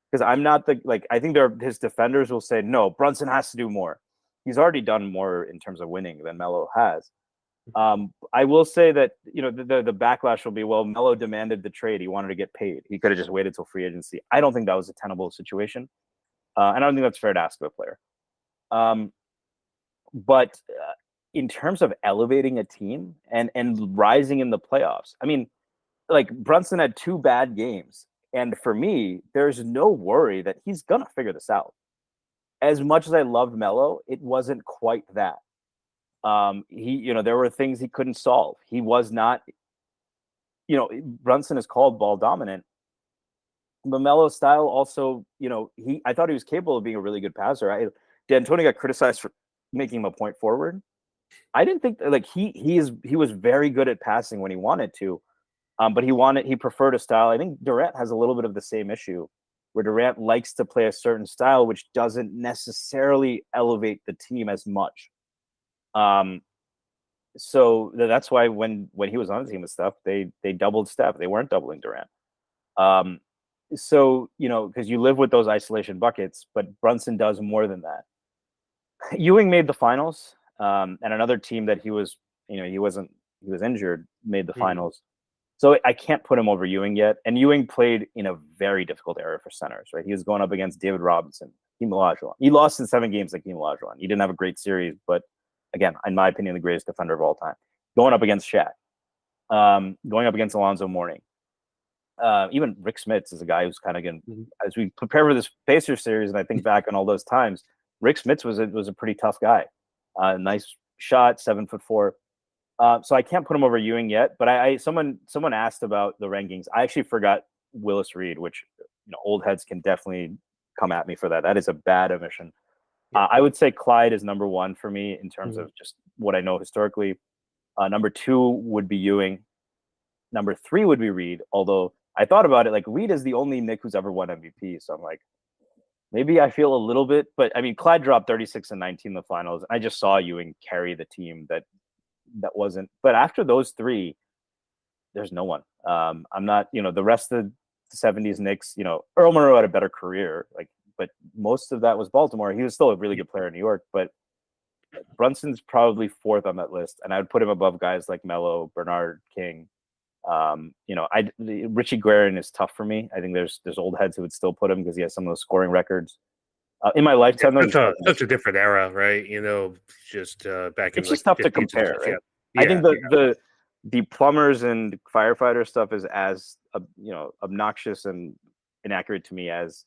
because I'm not I think his defenders will say, no, Brunson has to do more. He's already done more in terms of winning than Melo has. I will say that, the backlash will be, well, Melo demanded the trade. He wanted to get paid. He could have just waited till free agency. I don't think that was a tenable situation. And I don't think that's fair to ask of a player. But in terms of elevating a team and rising in the playoffs, I mean, like Brunson had 2 bad games. And for me, there's no worry that he's going to figure this out. As much as I loved Melo, it wasn't quite that. There were things he couldn't solve. He was not, Brunson is called ball dominant. But Melo's style also, I thought he was capable of being a really good passer. D'Antoni got criticized for making him a point forward. I didn't think he was very good at passing when he wanted to, but he preferred a style. I think Durant has a little bit of the same issue, where Durant likes to play a certain style, which doesn't necessarily elevate the team as much. So that's why when he was on the team and stuff, they doubled Steph. They weren't doubling Durant. So because you live with those isolation buckets, but Brunson does more than that. Ewing made the finals, and another team that he was injured made the finals. So I can't put him over Ewing yet. And Ewing played in a very difficult era for centers, right? He was going up against David Robinson, Hakeem Olajuwon. He lost in 7 games like Hakeem Olajuwon. He didn't have a great series, but again, in my opinion, the greatest defender of all time. Going up against Shaq, going up against Alonzo Mourning. Even Rick Smits is a guy who's kind of going, as we prepare for this Pacers series, and I think back on all those times, Rick Smits was a pretty tough guy. Nice shot, 7'4". So I can't put him over Ewing yet, but someone asked about the rankings. I actually forgot Willis Reed, which old heads can definitely come at me for that. That is a bad omission. I would say Clyde is number 1 for me in terms of just what I know historically. Number 2 would be Ewing. Number 3 would be Reed, although I thought about it, like Reed is the only Knick who's ever won MVP. So I'm like, maybe I feel a little bit, but I mean, Clyde dropped 36 and 19 in the finals. I just saw Ewing carry the team that wasn't, but after those 3, there's no one. I'm not, the rest of the 70s Knicks, Earl Monroe had a better career, but most of that was Baltimore. He was still a really good player in New York, but Brunson's probably 4th on that list. And I would put him above guys like Melo, Bernard King. Richie Guerin is tough for me. I think there's old heads who would still put him because he has some of those scoring records. In my lifetime, such a different era, right? Just back in it's just tough to compare, right? Yeah. I think the plumbers and firefighter stuff is as obnoxious and inaccurate to me as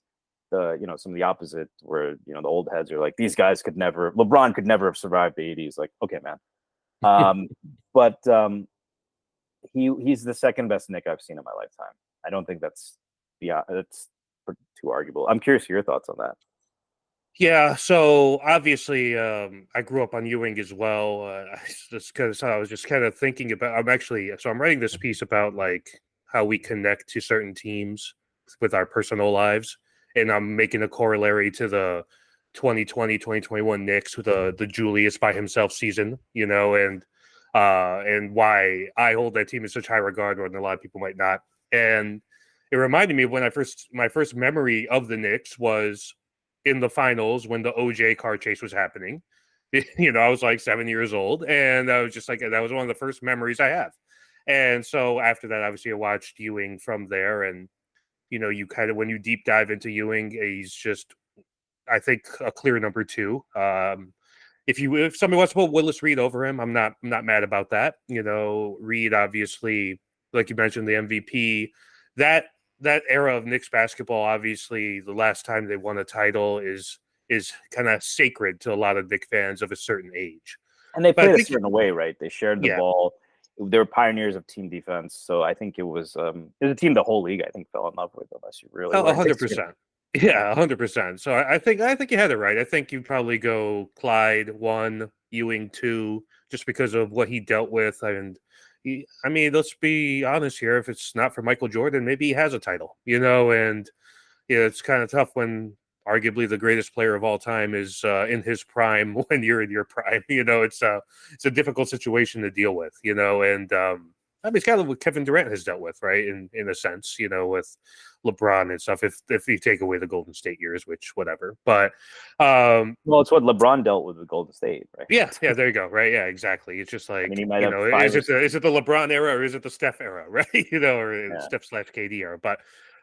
the some of the opposite, where the old heads are like, these guys LeBron could never have survived the 80s. Like, okay, man. But he's the second best Knick I've seen in my lifetime. I don't think that's too arguable. I'm curious your thoughts on that. Yeah, so obviously I grew up on Ewing as well. Just because I was just kind of thinking about, I'm writing this piece about like how we connect to certain teams with our personal lives. and I'm making a corollary to the 2020, 2021 Knicks with the Julius by himself season, and why I hold that team in such high regard when a lot of people might not. And it reminded me of when my first memory of the Knicks was in the finals when the OJ car chase was happening. I was like 7 years old, and I was just like, that was one of the first memories I have. And so after that, obviously, I watched Ewing from there, and you kind of, when you deep dive into Ewing, he's just, I think, a clear number two. If somebody wants to put Willis Reed over him, I'm not mad about that. Reed, obviously, like you mentioned, the MVP. That era of Knicks basketball, obviously, the last time they won a title is kind of sacred to a lot of Knicks fans of a certain age. And they played a certain way, right? They shared the Yeah. ball. They were pioneers of team defense. So I think it was a team the whole league, I think, fell in love with, unless you really 100%. Yeah, 100%. So I think you had it right. I think you probably go Clyde 1, Ewing 2, just because of what he dealt with. And I mean, let's be honest here. If it's not for Michael Jordan, maybe he has a title, and it's kind of tough when arguably the greatest player of all time is in his prime when you're in your prime. It's a difficult situation to deal with, and I mean, it's kind of what Kevin Durant has dealt with, right? In a sense, with LeBron and stuff. If you take away the Golden State years, which whatever, but well, it's what LeBron dealt with Golden State, right? Yeah, there you go, right? Yeah, exactly. It's just like, I mean, he might have is it the LeBron era or is it the Steph era, right? Or Steph / KD era, but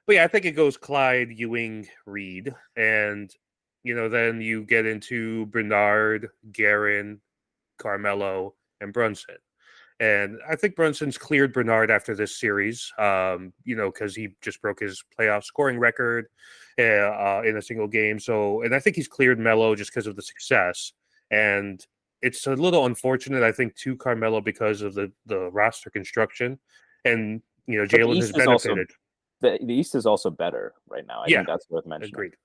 yeah, I think it goes Clyde, Ewing, Reed, and then you get into Bernard, Guerin, Carmelo, and Brunson. And I think Brunson's cleared Bernard after this series, because he just broke his playoff scoring record in a single game. So, and I think he's cleared Melo just because of the success. And it's a little unfortunate, I think, to Carmelo because of the roster construction. And, Jalen has benefited. The East is also better right now. I think that's worth mentioning. Agreed.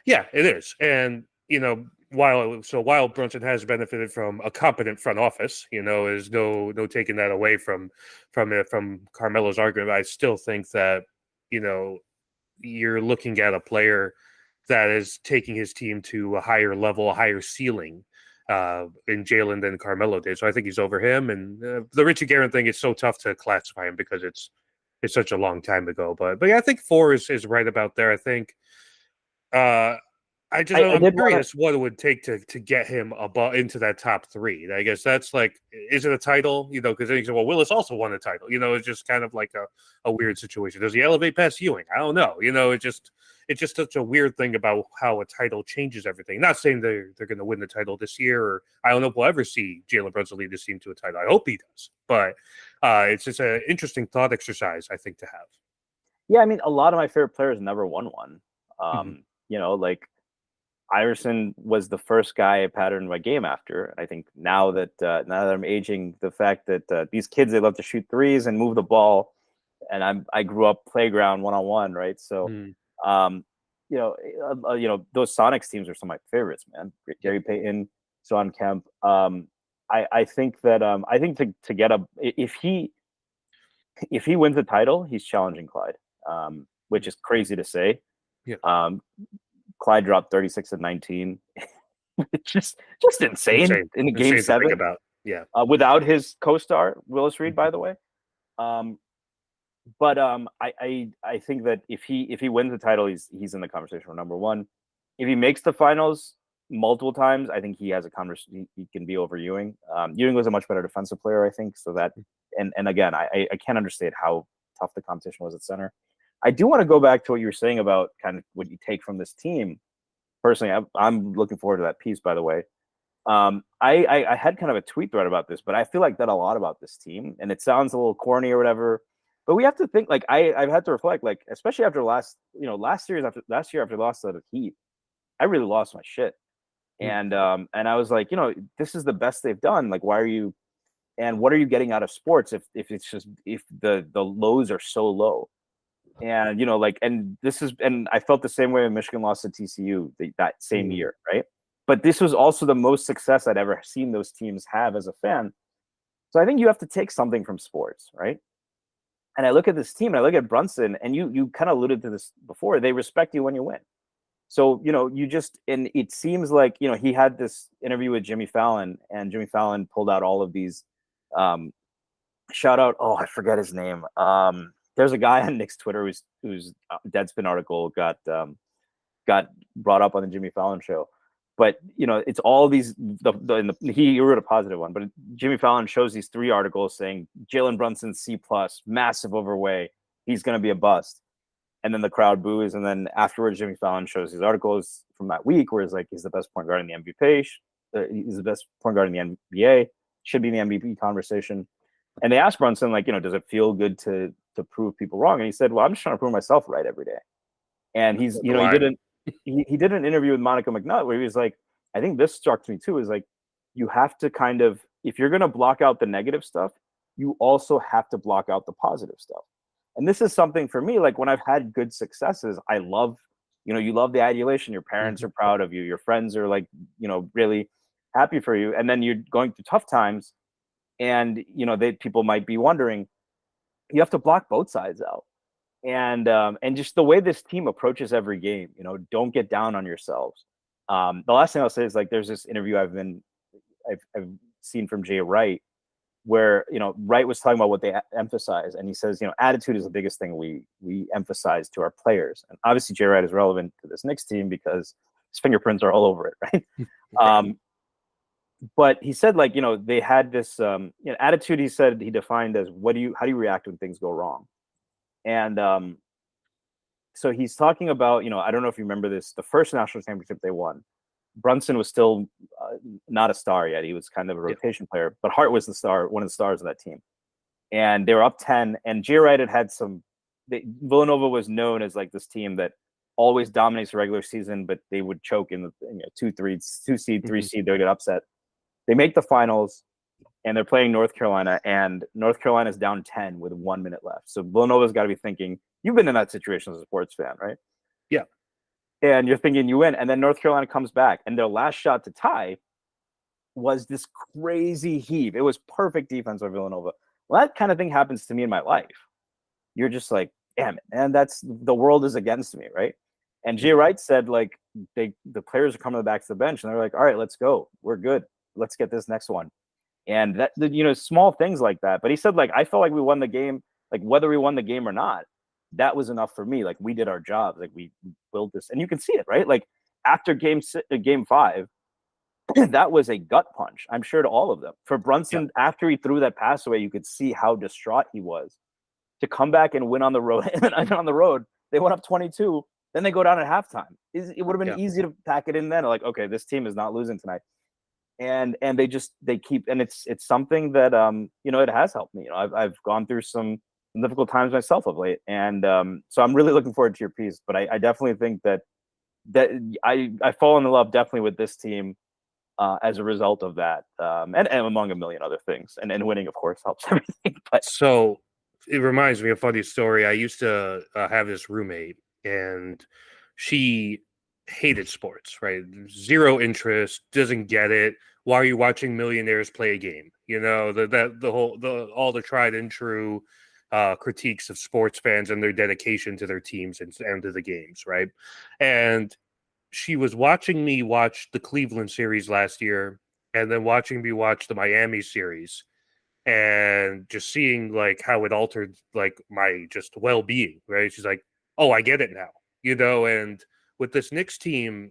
Yeah, it is. And, while Brunson has benefited from a competent front office, is no taking that away from Carmelo's argument. I still think that, you're looking at a player that is taking his team to a higher level, a higher ceiling in Jalen than Carmelo did. So I think he's over him. And the Richie Guerin thing is so tough to classify him because it's such a long time ago. But yeah, I think 4 is right about there. I think I'm curious what it would take to get him into that top 3. I guess that's like, is it a title? Because then you say, well, Willis also won a title. It's just kind of like a weird situation. Does he elevate past Ewing? I don't know. It's just such a weird thing about how a title changes everything. Not saying they're going to win the title this year, or I don't know if we'll ever see Jalen Brunson lead this team to a title. I hope he does. But it's just an interesting thought exercise, I think, to have. Yeah, I mean, a lot of my favorite players never won one. Like Iverson was the first guy I patterned my game after. I think now that I'm aging, the fact that these kids, they love to shoot threes and move the ball, and I grew up playground 1-on-1, right? So, those Sonics teams are some of my favorites, man. Gary Payton, Sean Kemp. I think that to get if he wins the title, he's challenging Clyde, which is crazy to say. Yeah. Clyde dropped 36 and 19. It's just insane in Game 7. Without his co-star Willis Reed, by the way. But I think that if he wins the title, he's in the conversation for number 1. If he makes the finals multiple times, I think he has a conversation. He can be over Ewing. Ewing was a much better defensive player, I think. So that and again, I can't understand how tough the competition was at center. I do want to go back to what you were saying about kind of what you take from this team. Personally, I'm looking forward to that piece, by the way. I had kind of a tweet thread about this, but I feel like that a lot about this team, and it sounds a little corny or whatever, but we have to think, like, I've had to reflect, like, especially after last year after we lost to the Heat, I really lost my shit. And I was like, this is the best they've done. Like, why are you, and what are you getting out of sports if the lows are so low? And and I felt the same way when Michigan lost to TCU that same year, right? But this was also the most success I'd ever seen those teams have as a fan. So I think you have to take something from sports, right? And I look at this team and I look at Brunson, and you kind of alluded to this before. They respect you when you win. So, and it seems like, he had this interview with Jimmy Fallon, and Jimmy Fallon pulled out all of these, shout out. Oh, I forget his name. There's a guy on Knicks Twitter whose Deadspin article got brought up on the Jimmy Fallon show. But it's all these. He wrote a positive one, but Jimmy Fallon shows these 3 articles saying Jalen Brunson C+, massive overweight, he's going to be a bust, and then the crowd boos. And then afterwards, Jimmy Fallon shows these articles from that week where it's like he's the best point guard in the MVP, he's the best point guard in the NBA, should be in the MVP conversation. And they asked Brunson, like, does it feel good to prove people wrong? And he said, well, I'm just trying to prove myself right every day. And he's, he did an interview with Monica McNutt where he was like, I think this struck me too, is like, you have to kind of, if you're going to block out the negative stuff, you also have to block out the positive stuff. And this is something for me, like when I've had good successes, I love, you love the adulation. Your parents are proud of you. Your friends are like, really happy for you. And then you're going through tough times and, people might be wondering, you have to block both sides out. And just the way this team approaches every game, don't get down on yourselves. The last thing I'll say is, like, there's this interview I've seen from Jay Wright where, Wright was talking about what they emphasize. And he says, attitude is the biggest thing we emphasize to our players. And obviously Jay Wright is relevant to this Knicks team because his fingerprints are all over it. Right. But he said, like, they had this, attitude. He said he defined as how do you react when things go wrong? And so he's talking about, I don't know if you remember this, the first national championship they won, Brunson was still not a star yet. He was kind of a rotation player, but Hart was one of the stars of that team. And they were up 10, and Jay Wright had Villanova was known as like this team that always dominates the regular season, but they would choke in the 2 seed, 3 seed, they would get upset. They make the finals, and they're playing North Carolina, and North Carolina's down 10 with 1 minute left. So Villanova's got to be thinking, you've been in that situation as a sports fan, right? Yeah. And you're thinking you win, and then North Carolina comes back, and their last shot to tie was this crazy heave. It was perfect defense by Villanova. Well, that kind of thing happens to me in my life. You're just like, damn it, man, the world is against me, right? And Jay Wright said, like, the players are coming back to the bench, and they're like, all right, let's go. We're good. Let's get this next one. And that, small things like that. But he said, like, I felt like we won the game, like whether we won the game or not, that was enough for me. Like, we did our job. Like, we built this, and you can see it, right? Like, after game 5, that was a gut punch, I'm sure, to all of them. For Brunson, after he threw that pass away, you could see how distraught he was. To come back and win on the road, and on the road, they went up 22. Then they go down at halftime. It would have been easy to pack it in then. Like, okay, this team is not losing tonight. And they keep, and it's something that it has helped me. I've gone through some difficult times myself of late, and so I'm really looking forward to your piece. But I definitely think that I fall in love definitely with this team as a result of that, and among a million other things. And winning, of course, helps everything. But so it reminds me of a funny story. I used to have this roommate, and she hated sports, right? Zero interest, doesn't get it. Why are you watching millionaires play a game? All the tried and true critiques of sports fans and their dedication to their teams and to the games, right? And she was watching me watch the Cleveland series last year, and then watching me watch the Miami series, and just seeing like how it altered like my just well-being, right? She's like, oh, I get it now, and with this Knicks team,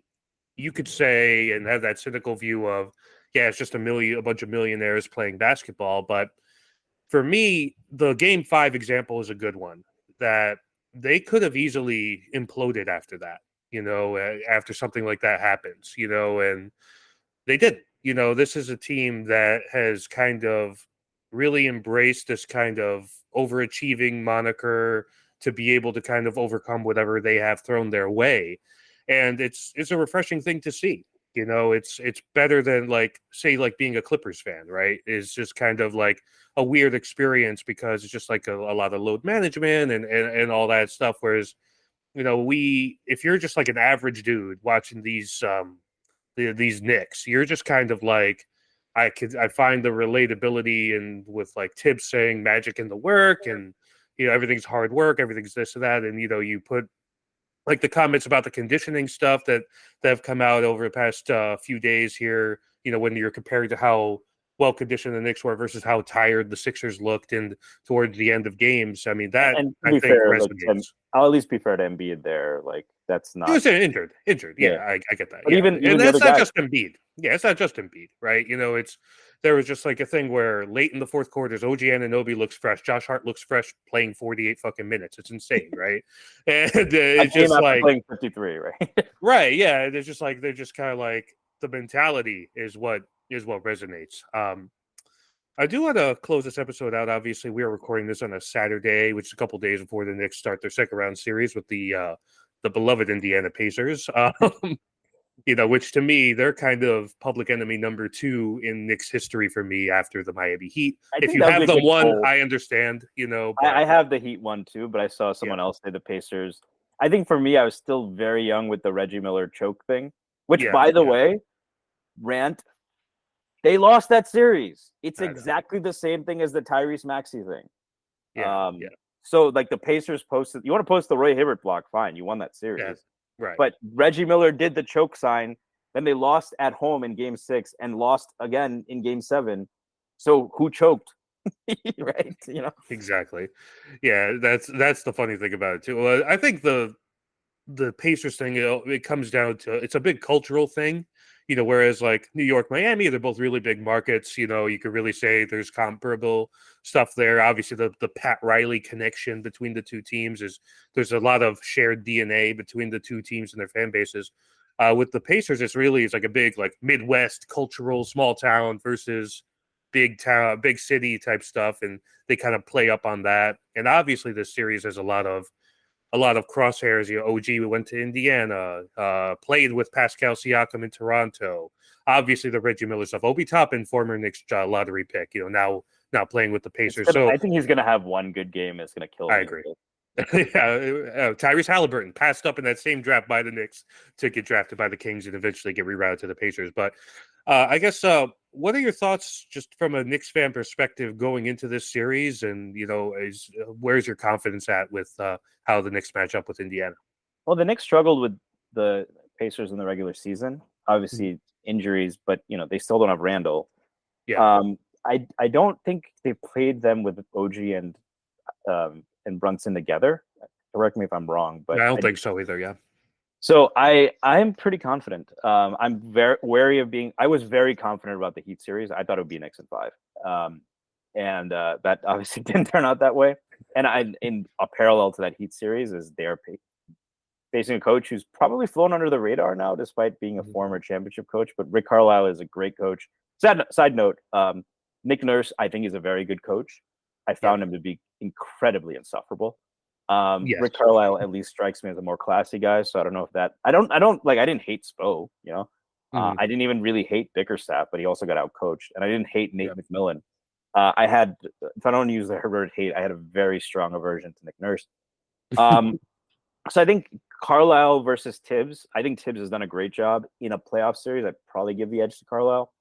you could say and have that cynical view of, yeah, it's just a bunch of millionaires playing basketball. But for me, the game 5 example is a good one, that they could have easily imploded after that, after something like that happens, and they didn't. This is a team that has kind of really embraced this kind of overachieving moniker to be able to kind of overcome whatever they have thrown their way. And it's a refreshing thing to see. It's better than like being a Clippers fan, right? It's just kind of like a weird experience because it's just like a lot of load management and all that stuff. Whereas, if you're just like an average dude watching these Knicks, you're just kind of like, I find the relatability and with like Tibbs saying magic in the work, and everything's hard work, everything's this and that, and you put like the comments about the conditioning stuff that have come out over the past few days here. When you're comparing to how well conditioned the Knicks were versus how tired the Sixers looked, and towards the end of games, I mean that And to I be think fair, resonates. I'll at least be fair to Embiid there. Like that's He not was injured. yeah. Yeah, I get that. But Yeah, even and the that's other not guys, just Embiid. Yeah, it's not just Embiid, right? There was just like a thing where late in the fourth quarters, OG Anunoby looks fresh, Josh Hart looks fresh, playing 48 fucking minutes. It's insane, right? And I it's came just after like, playing 53, right? right, yeah. They're just kind of like the mentality is what resonates. I do want to close this episode out. Obviously, we are recording this on a Saturday, which is a couple days before the Knicks start their second round series with the beloved Indiana Pacers. Which to me, they're kind of public enemy number 2 in Knicks history for me after the Miami Heat. I If think you that would be have a them good one, poll. I understand, but I have the Heat one too, but I saw someone else say the Pacers. I think for me, I was still very young with the Reggie Miller choke thing, which, by the way, rant, they lost that series. It's exactly the same thing as the Tyrese Maxey thing. Yeah, So, like, the Pacers posted, you want to post the Roy Hibbert block, fine, you won that series. yeah, right. But Reggie Miller did the choke sign, then they lost at home in game 6 and lost again in game 7. So, who choked? Right? Exactly. Yeah, that's the funny thing about it too. I think the Pacers thing, it comes down to it's a big cultural thing. Whereas like New York, Miami, they're both really big markets. You could really say there's comparable stuff there. Obviously, the Pat Riley connection between the two teams there's a lot of shared DNA between the two teams and their fan bases. With the Pacers, it's like a big like Midwest cultural small town versus big town, big city type stuff, and they kind of play up on that. And obviously, this series has a lot of crosshairs. OG went to Indiana, played with Pascal Siakam in Toronto. Obviously, the Reggie Miller stuff. Obi Toppin, former Knicks lottery pick, now playing with the Pacers. So I think he's going to have one good game. It's going to kill him. I agree. Tyrese Halliburton passed up in that same draft by the Knicks to get drafted by the Kings and eventually get rerouted to the Pacers. But I guess what are your thoughts just from a Knicks fan perspective going into this series? And, where's your confidence at with how the Knicks match up with Indiana? Well, the Knicks struggled with the Pacers in the regular season. Obviously, injuries, but, they still don't have Randall. Yeah. I don't think they played them with OG and Brunson together. Correct me if I'm wrong, but I don't think so either. Yeah. So I'm pretty confident. I'm very wary of being. I was very confident about the Heat series. I thought it would be Knicks in 5, and that obviously didn't turn out that way. And in a parallel to that Heat series is they're facing a coach who's probably flown under the radar now, despite being a former championship coach. But Rick Carlisle is a great coach. Side note, Nick Nurse, I think, is a very good coach. I found him to be incredibly insufferable. Yes. Rick Carlisle at least strikes me as a more classy guy. So I don't know if that, I don't like, I didn't hate Spo, I didn't even really hate Bickerstaff, but he also got out coached, and I didn't hate Nate McMillan. If I don't use the word hate, I had a very strong aversion to Nick Nurse. So I think Carlisle versus Tibbs, I think Tibbs has done a great job in a playoff series. I'd probably give the edge to Carlisle.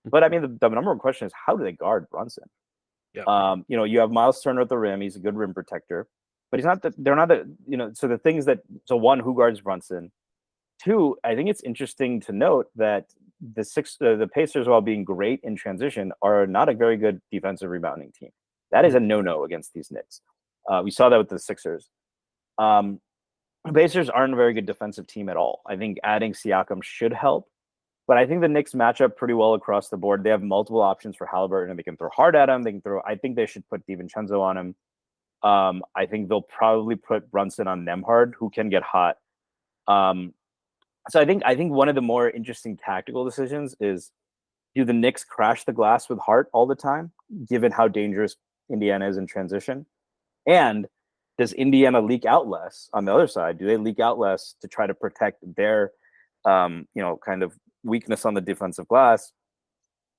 But I mean, the number one question is, how do they guard Brunson? Yeah. You have Miles Turner at the rim. He's a good rim protector, but they're not so the things so one, who guards Brunson? 2, I think it's interesting to note that the Pacers, while being great in transition, are not a very good defensive rebounding team. That is a no-no against these Knicks. We saw that with the Sixers. The Pacers aren't a very good defensive team at all. I think adding Siakam should help, but I think the Knicks match up pretty well across the board. They have multiple options for Halliburton, and they can throw hard at him. I think they should put DiVincenzo on him. I think they'll probably put Brunson on Nembhard, who can get hot. So I think one of the more interesting tactical decisions is, do the Knicks crash the glass with Hart all the time, given how dangerous Indiana is in transition? And does Indiana leak out less on the other side? Do they leak out less to try to protect their, kind of weakness on the defensive glass?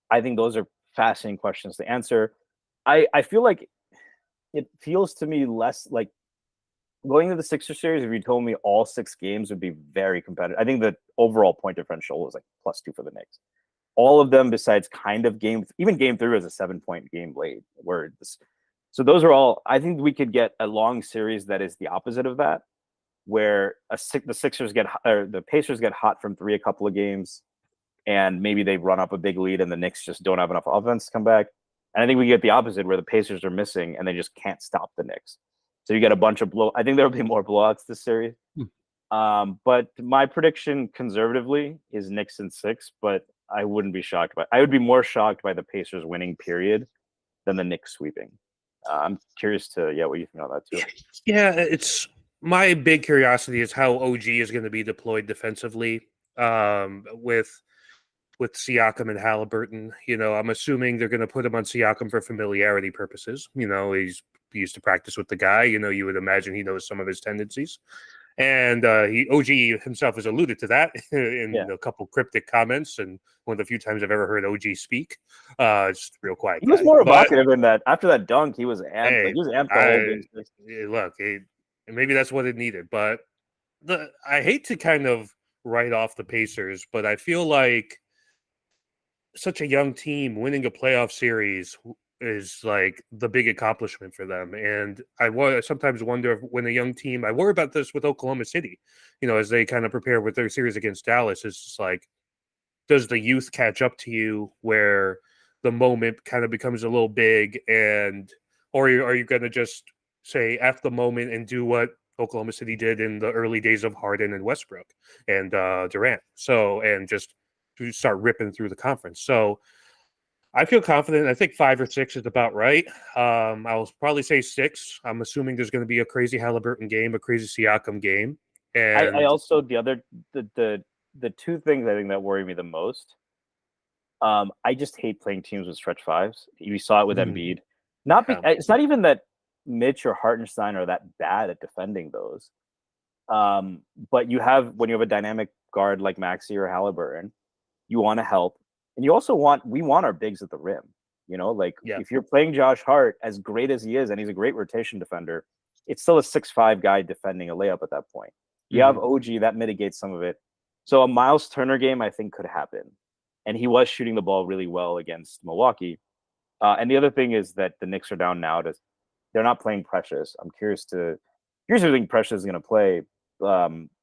I think those are fascinating questions to answer. I feel like it feels to me less like going to the Sixers series. If you told me all 6 games would be very competitive, I think the overall point differential was like +2 for the Knicks. All of them, besides kind of game 3 was a 7-point game late. So those are all. I think we could get a long series that is the opposite of that. where the Pacers get hot from three a couple of games, and maybe they run up a big lead, and the Knicks just don't have enough offense to come back. And I think we get the opposite, where the Pacers are missing, and they just can't stop the Knicks. So you get a bunch of I think there'll be more blowouts this series. But my prediction, conservatively, is Knicks in 6. But I wouldn't be shocked I would be more shocked by the Pacers winning, period, than the Knicks sweeping. I'm curious to what you think on that too. Yeah, it's my big curiosity is how OG is going to be deployed defensively with Siakam and Halliburton. I'm assuming they're going to put him on Siakam for familiarity purposes. He used to practice with the guy. You would imagine he knows some of his tendencies. And OG himself has alluded to that in a couple cryptic comments, and one of the few times I've ever heard OG speak. Just real quiet. He was more evocative in that. After that dunk, he was amped. Hey, he was amped the whole game. Look, maybe that's what it needed. But I hate to kind of write off the Pacers, but I feel like such a young team winning a playoff series is like the big accomplishment for them. And I sometimes wonder if when a young team, I worry about this with Oklahoma City, as they kind of prepare with their series against Dallas, it's just like, does the youth catch up to you where the moment kind of becomes a little big, or are you going to just say F the moment and do what Oklahoma City did in the early days of Harden and Westbrook and Durant? And just start ripping through the conference. So I feel confident. I think 5 or 6 is about right. I'll probably say 6. I'm assuming there's going to be a crazy Halliburton game, a crazy Siakam game. And I also, the two things I think that worry me the most, I just hate playing teams with stretch fives. You saw it with Embiid. It's not even that Mitch or Hartenstein are that bad at defending those. But when you have a dynamic guard like Maxey or Halliburton, you want to help. And you also we want our bigs at the rim. If you're playing Josh Hart, as great as he is, and he's a great rotation defender, it's still a 6'5" guy defending a layup at that point. You have OG, that mitigates some of it. So a Miles Turner game, I think, could happen. And he was shooting the ball really well against Milwaukee. And the other thing is that the Knicks are down now. They're not playing Precious. I'm curious to think Precious is going to play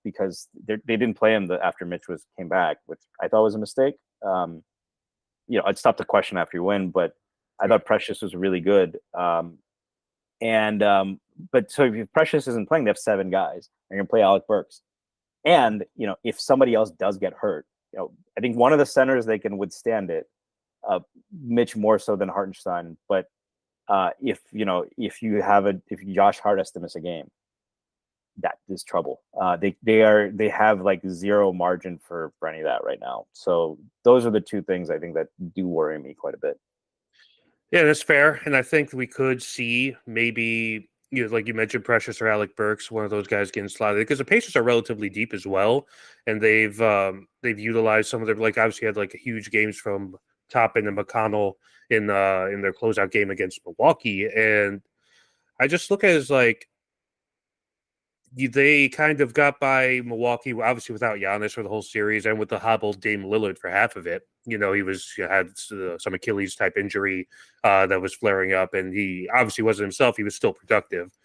because they didn't play him after Mitch came back, which I thought was a mistake. It's tough to question after you win, but I thought Precious was really good. But so if Precious isn't playing, they have 7 guys. They're going to play Alec Burks. And, if somebody else does get hurt, I think one of the centers, they can withstand it. Mitch more so than Hartenstein. But if Josh Hart has to miss a game, that is trouble. They have like zero margin for any of that right now. So those are the two things I think that do worry me quite a bit. Yeah, that's fair. And I think we could see maybe, like you mentioned, Precious or Alec Burks, one of those guys getting slotted, because the Pacers are relatively deep as well. And they've utilized some of their, like, obviously had like huge games from Toppin and McConnell in their closeout game against Milwaukee. And I just look at it as like, they kind of got by Milwaukee, obviously without Giannis for the whole series, and with the hobbled Dame Lillard for half of it. He had some Achilles type injury that was flaring up, and he obviously wasn't himself. He was still productive,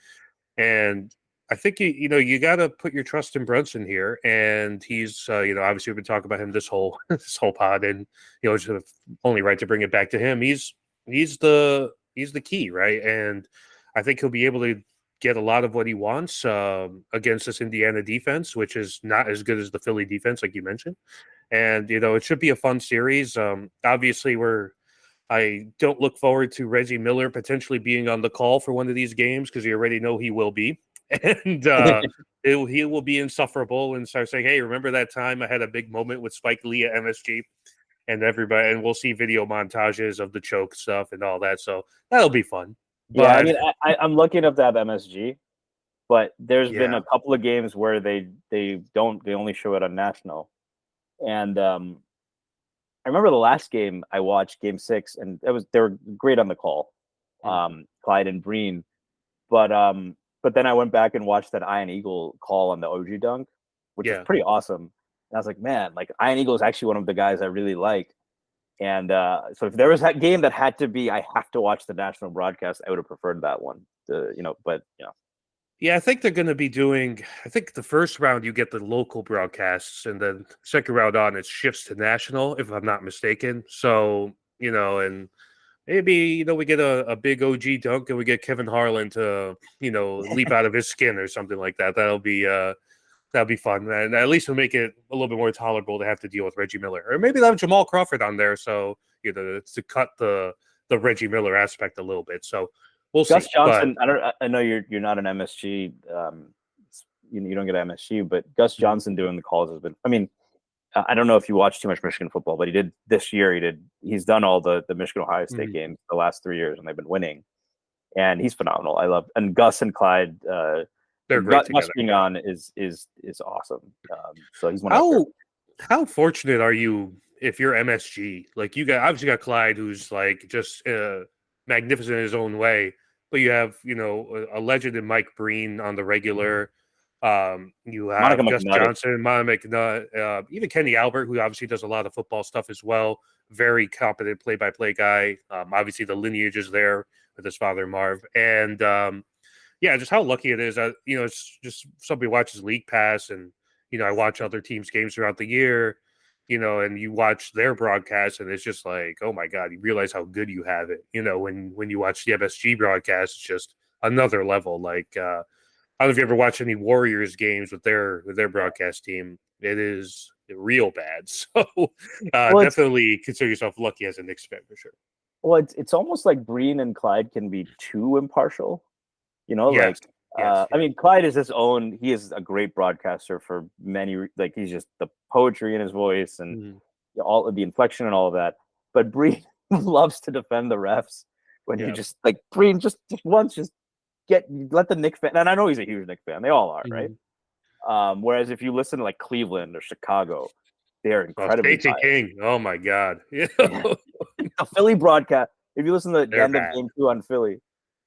and I think you got to put your trust in Brunson here. And he's obviously we've been talking about him this whole pod, and it's only right to bring it back to him. He's the key, right? And I think he'll be able to get a lot of what he wants against this Indiana defense, which is not as good as the Philly defense, like you mentioned. And, it should be a fun series. Obviously, I don't look forward to Reggie Miller potentially being on the call for one of these games, because you already know he will be. And he will be insufferable and start saying, hey, remember that time I had a big moment with Spike Lee at MSG? And we'll see video montages of the choke stuff and all that. So that'll be fun. But, yeah, I'm looking up that MSG, but there's been a couple of games where they only show it on national. And I remember the last game I watched, Game 6, and they were great on the call, Clyde and Breen. But then I went back and watched that Iron Eagle call on the OG dunk, which is pretty awesome. And I was like, man, like Iron Eagle is actually one of the guys I really like. And so if there was that game that had to be, I have to watch the national broadcast, I would have preferred that one. Yeah, I think they're going to be doing. I think the first round you get the local broadcasts, and then second round on it shifts to national, if I'm not mistaken. So and maybe we get a big OG dunk, and we get Kevin Harlan to leap out of his skin or something like that. That'll be fun, and at least it'll make it a little bit more tolerable to have to deal with Reggie Miller, or maybe they'll have Jamal Crawford on there, so to cut the Reggie Miller aspect a little bit. So we'll Gus see. Johnson, I know you're not an MSG, you don't get MSG, but Gus Johnson doing the calls has been. I mean, I don't know if you watch too much Michigan football, but he did this year. He's done all the Michigan Ohio State games the last 3 years, and they've been winning. And he's phenomenal. I love and Gus and Clyde. They're great Gus together. being on is awesome. So he's one. How fortunate are you if you're MSG? Like you obviously got Clyde, who's like just magnificent in his own way, but you have a legend in Mike Breen on the regular. You have Monica Gus McNutt. Johnson, Monica McNutt, even Kenny Albert, who obviously does a lot of football stuff as well. Very competent play-by-play guy. Obviously, the lineage is there with his father Marv, and yeah, just how lucky it is. It's just somebody watches League Pass, and I watch other teams' games throughout the year. And you watch their broadcast, and it's just like, oh my God, you realize how good you have it. When you watch the MSG broadcast, it's just another level. Like I don't know if you ever watch any Warriors games with their broadcast team. It is real bad. So definitely consider yourself lucky as a Knicks fan for sure. Well, it's almost like Breen and Clyde can be too impartial. Yes. I mean, Clyde is his own. He is a great broadcaster for many. Like he's just the poetry in his voice and all of the inflection and all of that. But Breen loves to defend the refs when you just like Breen just once just let the Knicks fan. And I know he's a huge Knicks fan. They all are, right? Whereas if you listen to like Cleveland or Chicago, they're incredibly Stacy King. Oh my God. The Philly broadcast. If you listen to the end of Game 2 on Philly.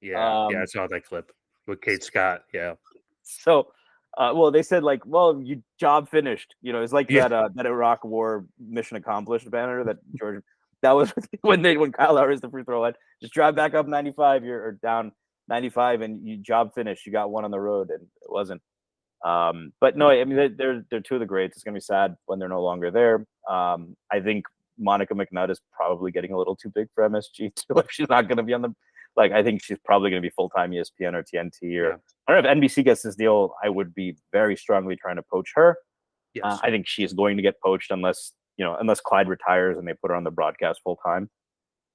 Yeah, I saw that clip with Kate Scott. Yeah. So, they said like, well, you job finished. It's like that Iraq War mission accomplished banner that George. That was when Kyle Lowry is the free throw line. Just drive back up 95. You're down 95, and you job finished. You got one on the road, and it wasn't. But no, I mean they're two of the greats. It's gonna be sad when they're no longer there. I think Monica McNutt is probably getting a little too big for MSG too. If she's not gonna be on the I think she's probably gonna be full-time ESPN or TNT or I don't know if NBC gets this deal. I would be very strongly trying to poach her. Yes. I think she is going to get poached unless Clyde retires and they put her on the broadcast full-time.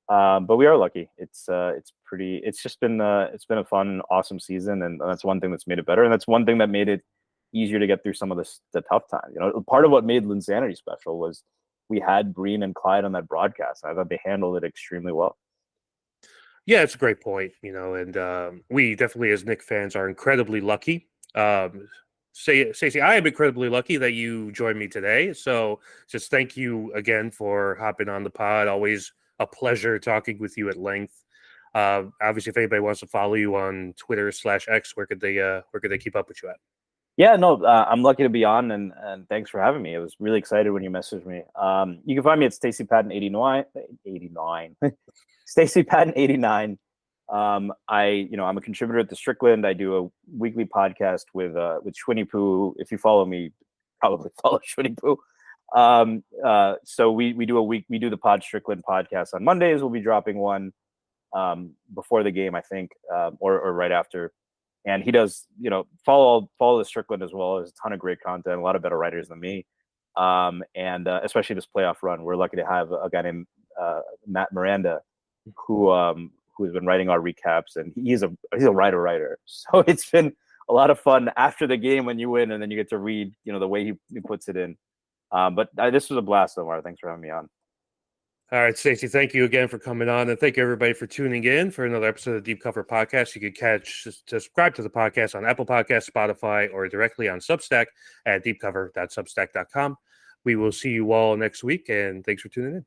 But we are lucky. It's just been a fun, awesome season, and that's one thing that's made it better, and that's one thing that made it easier to get through some of the tough times. Part of what made Linsanity special was we had Breen and Clyde on that broadcast. I thought they handled it extremely well. Yeah, it's a great point, and we definitely as Knicks fans are incredibly lucky. Stacey, I am incredibly lucky that you joined me today. So just thank you again for hopping on the pod. Always a pleasure talking with you at length. Obviously, if anybody wants to follow you on Twitter /X, where could they keep up with you at? Yeah, no, I'm lucky to be on, and thanks for having me. I was really excited when you messaged me. You can find me at Stacy Patton 89. Stacy Patton 89. I'm a contributor at the Strickland. I do a weekly podcast with Schwinny Poo. If you follow me, probably follow Schwinny Poo. So we do the Pod Strickland podcast on Mondays. We'll be dropping one before the game, I think, or right after. And he does, follow the Strickland as well. There's a ton of great content, a lot of better writers than me. And especially this playoff run, we're lucky to have a guy named Matt Miranda, who has been writing our recaps, and he's a writer. So it's been a lot of fun after the game when you win, and then you get to read, the way he puts it in. But this was a blast, Omar. Thanks for having me on. All right, Stacey, thank you again for coming on, and thank you everybody for tuning in for another episode of Deep Cover Podcast. You can subscribe to the podcast on Apple Podcasts, Spotify, or directly on Substack at deepcover.substack.com. We will see you all next week, and thanks for tuning in.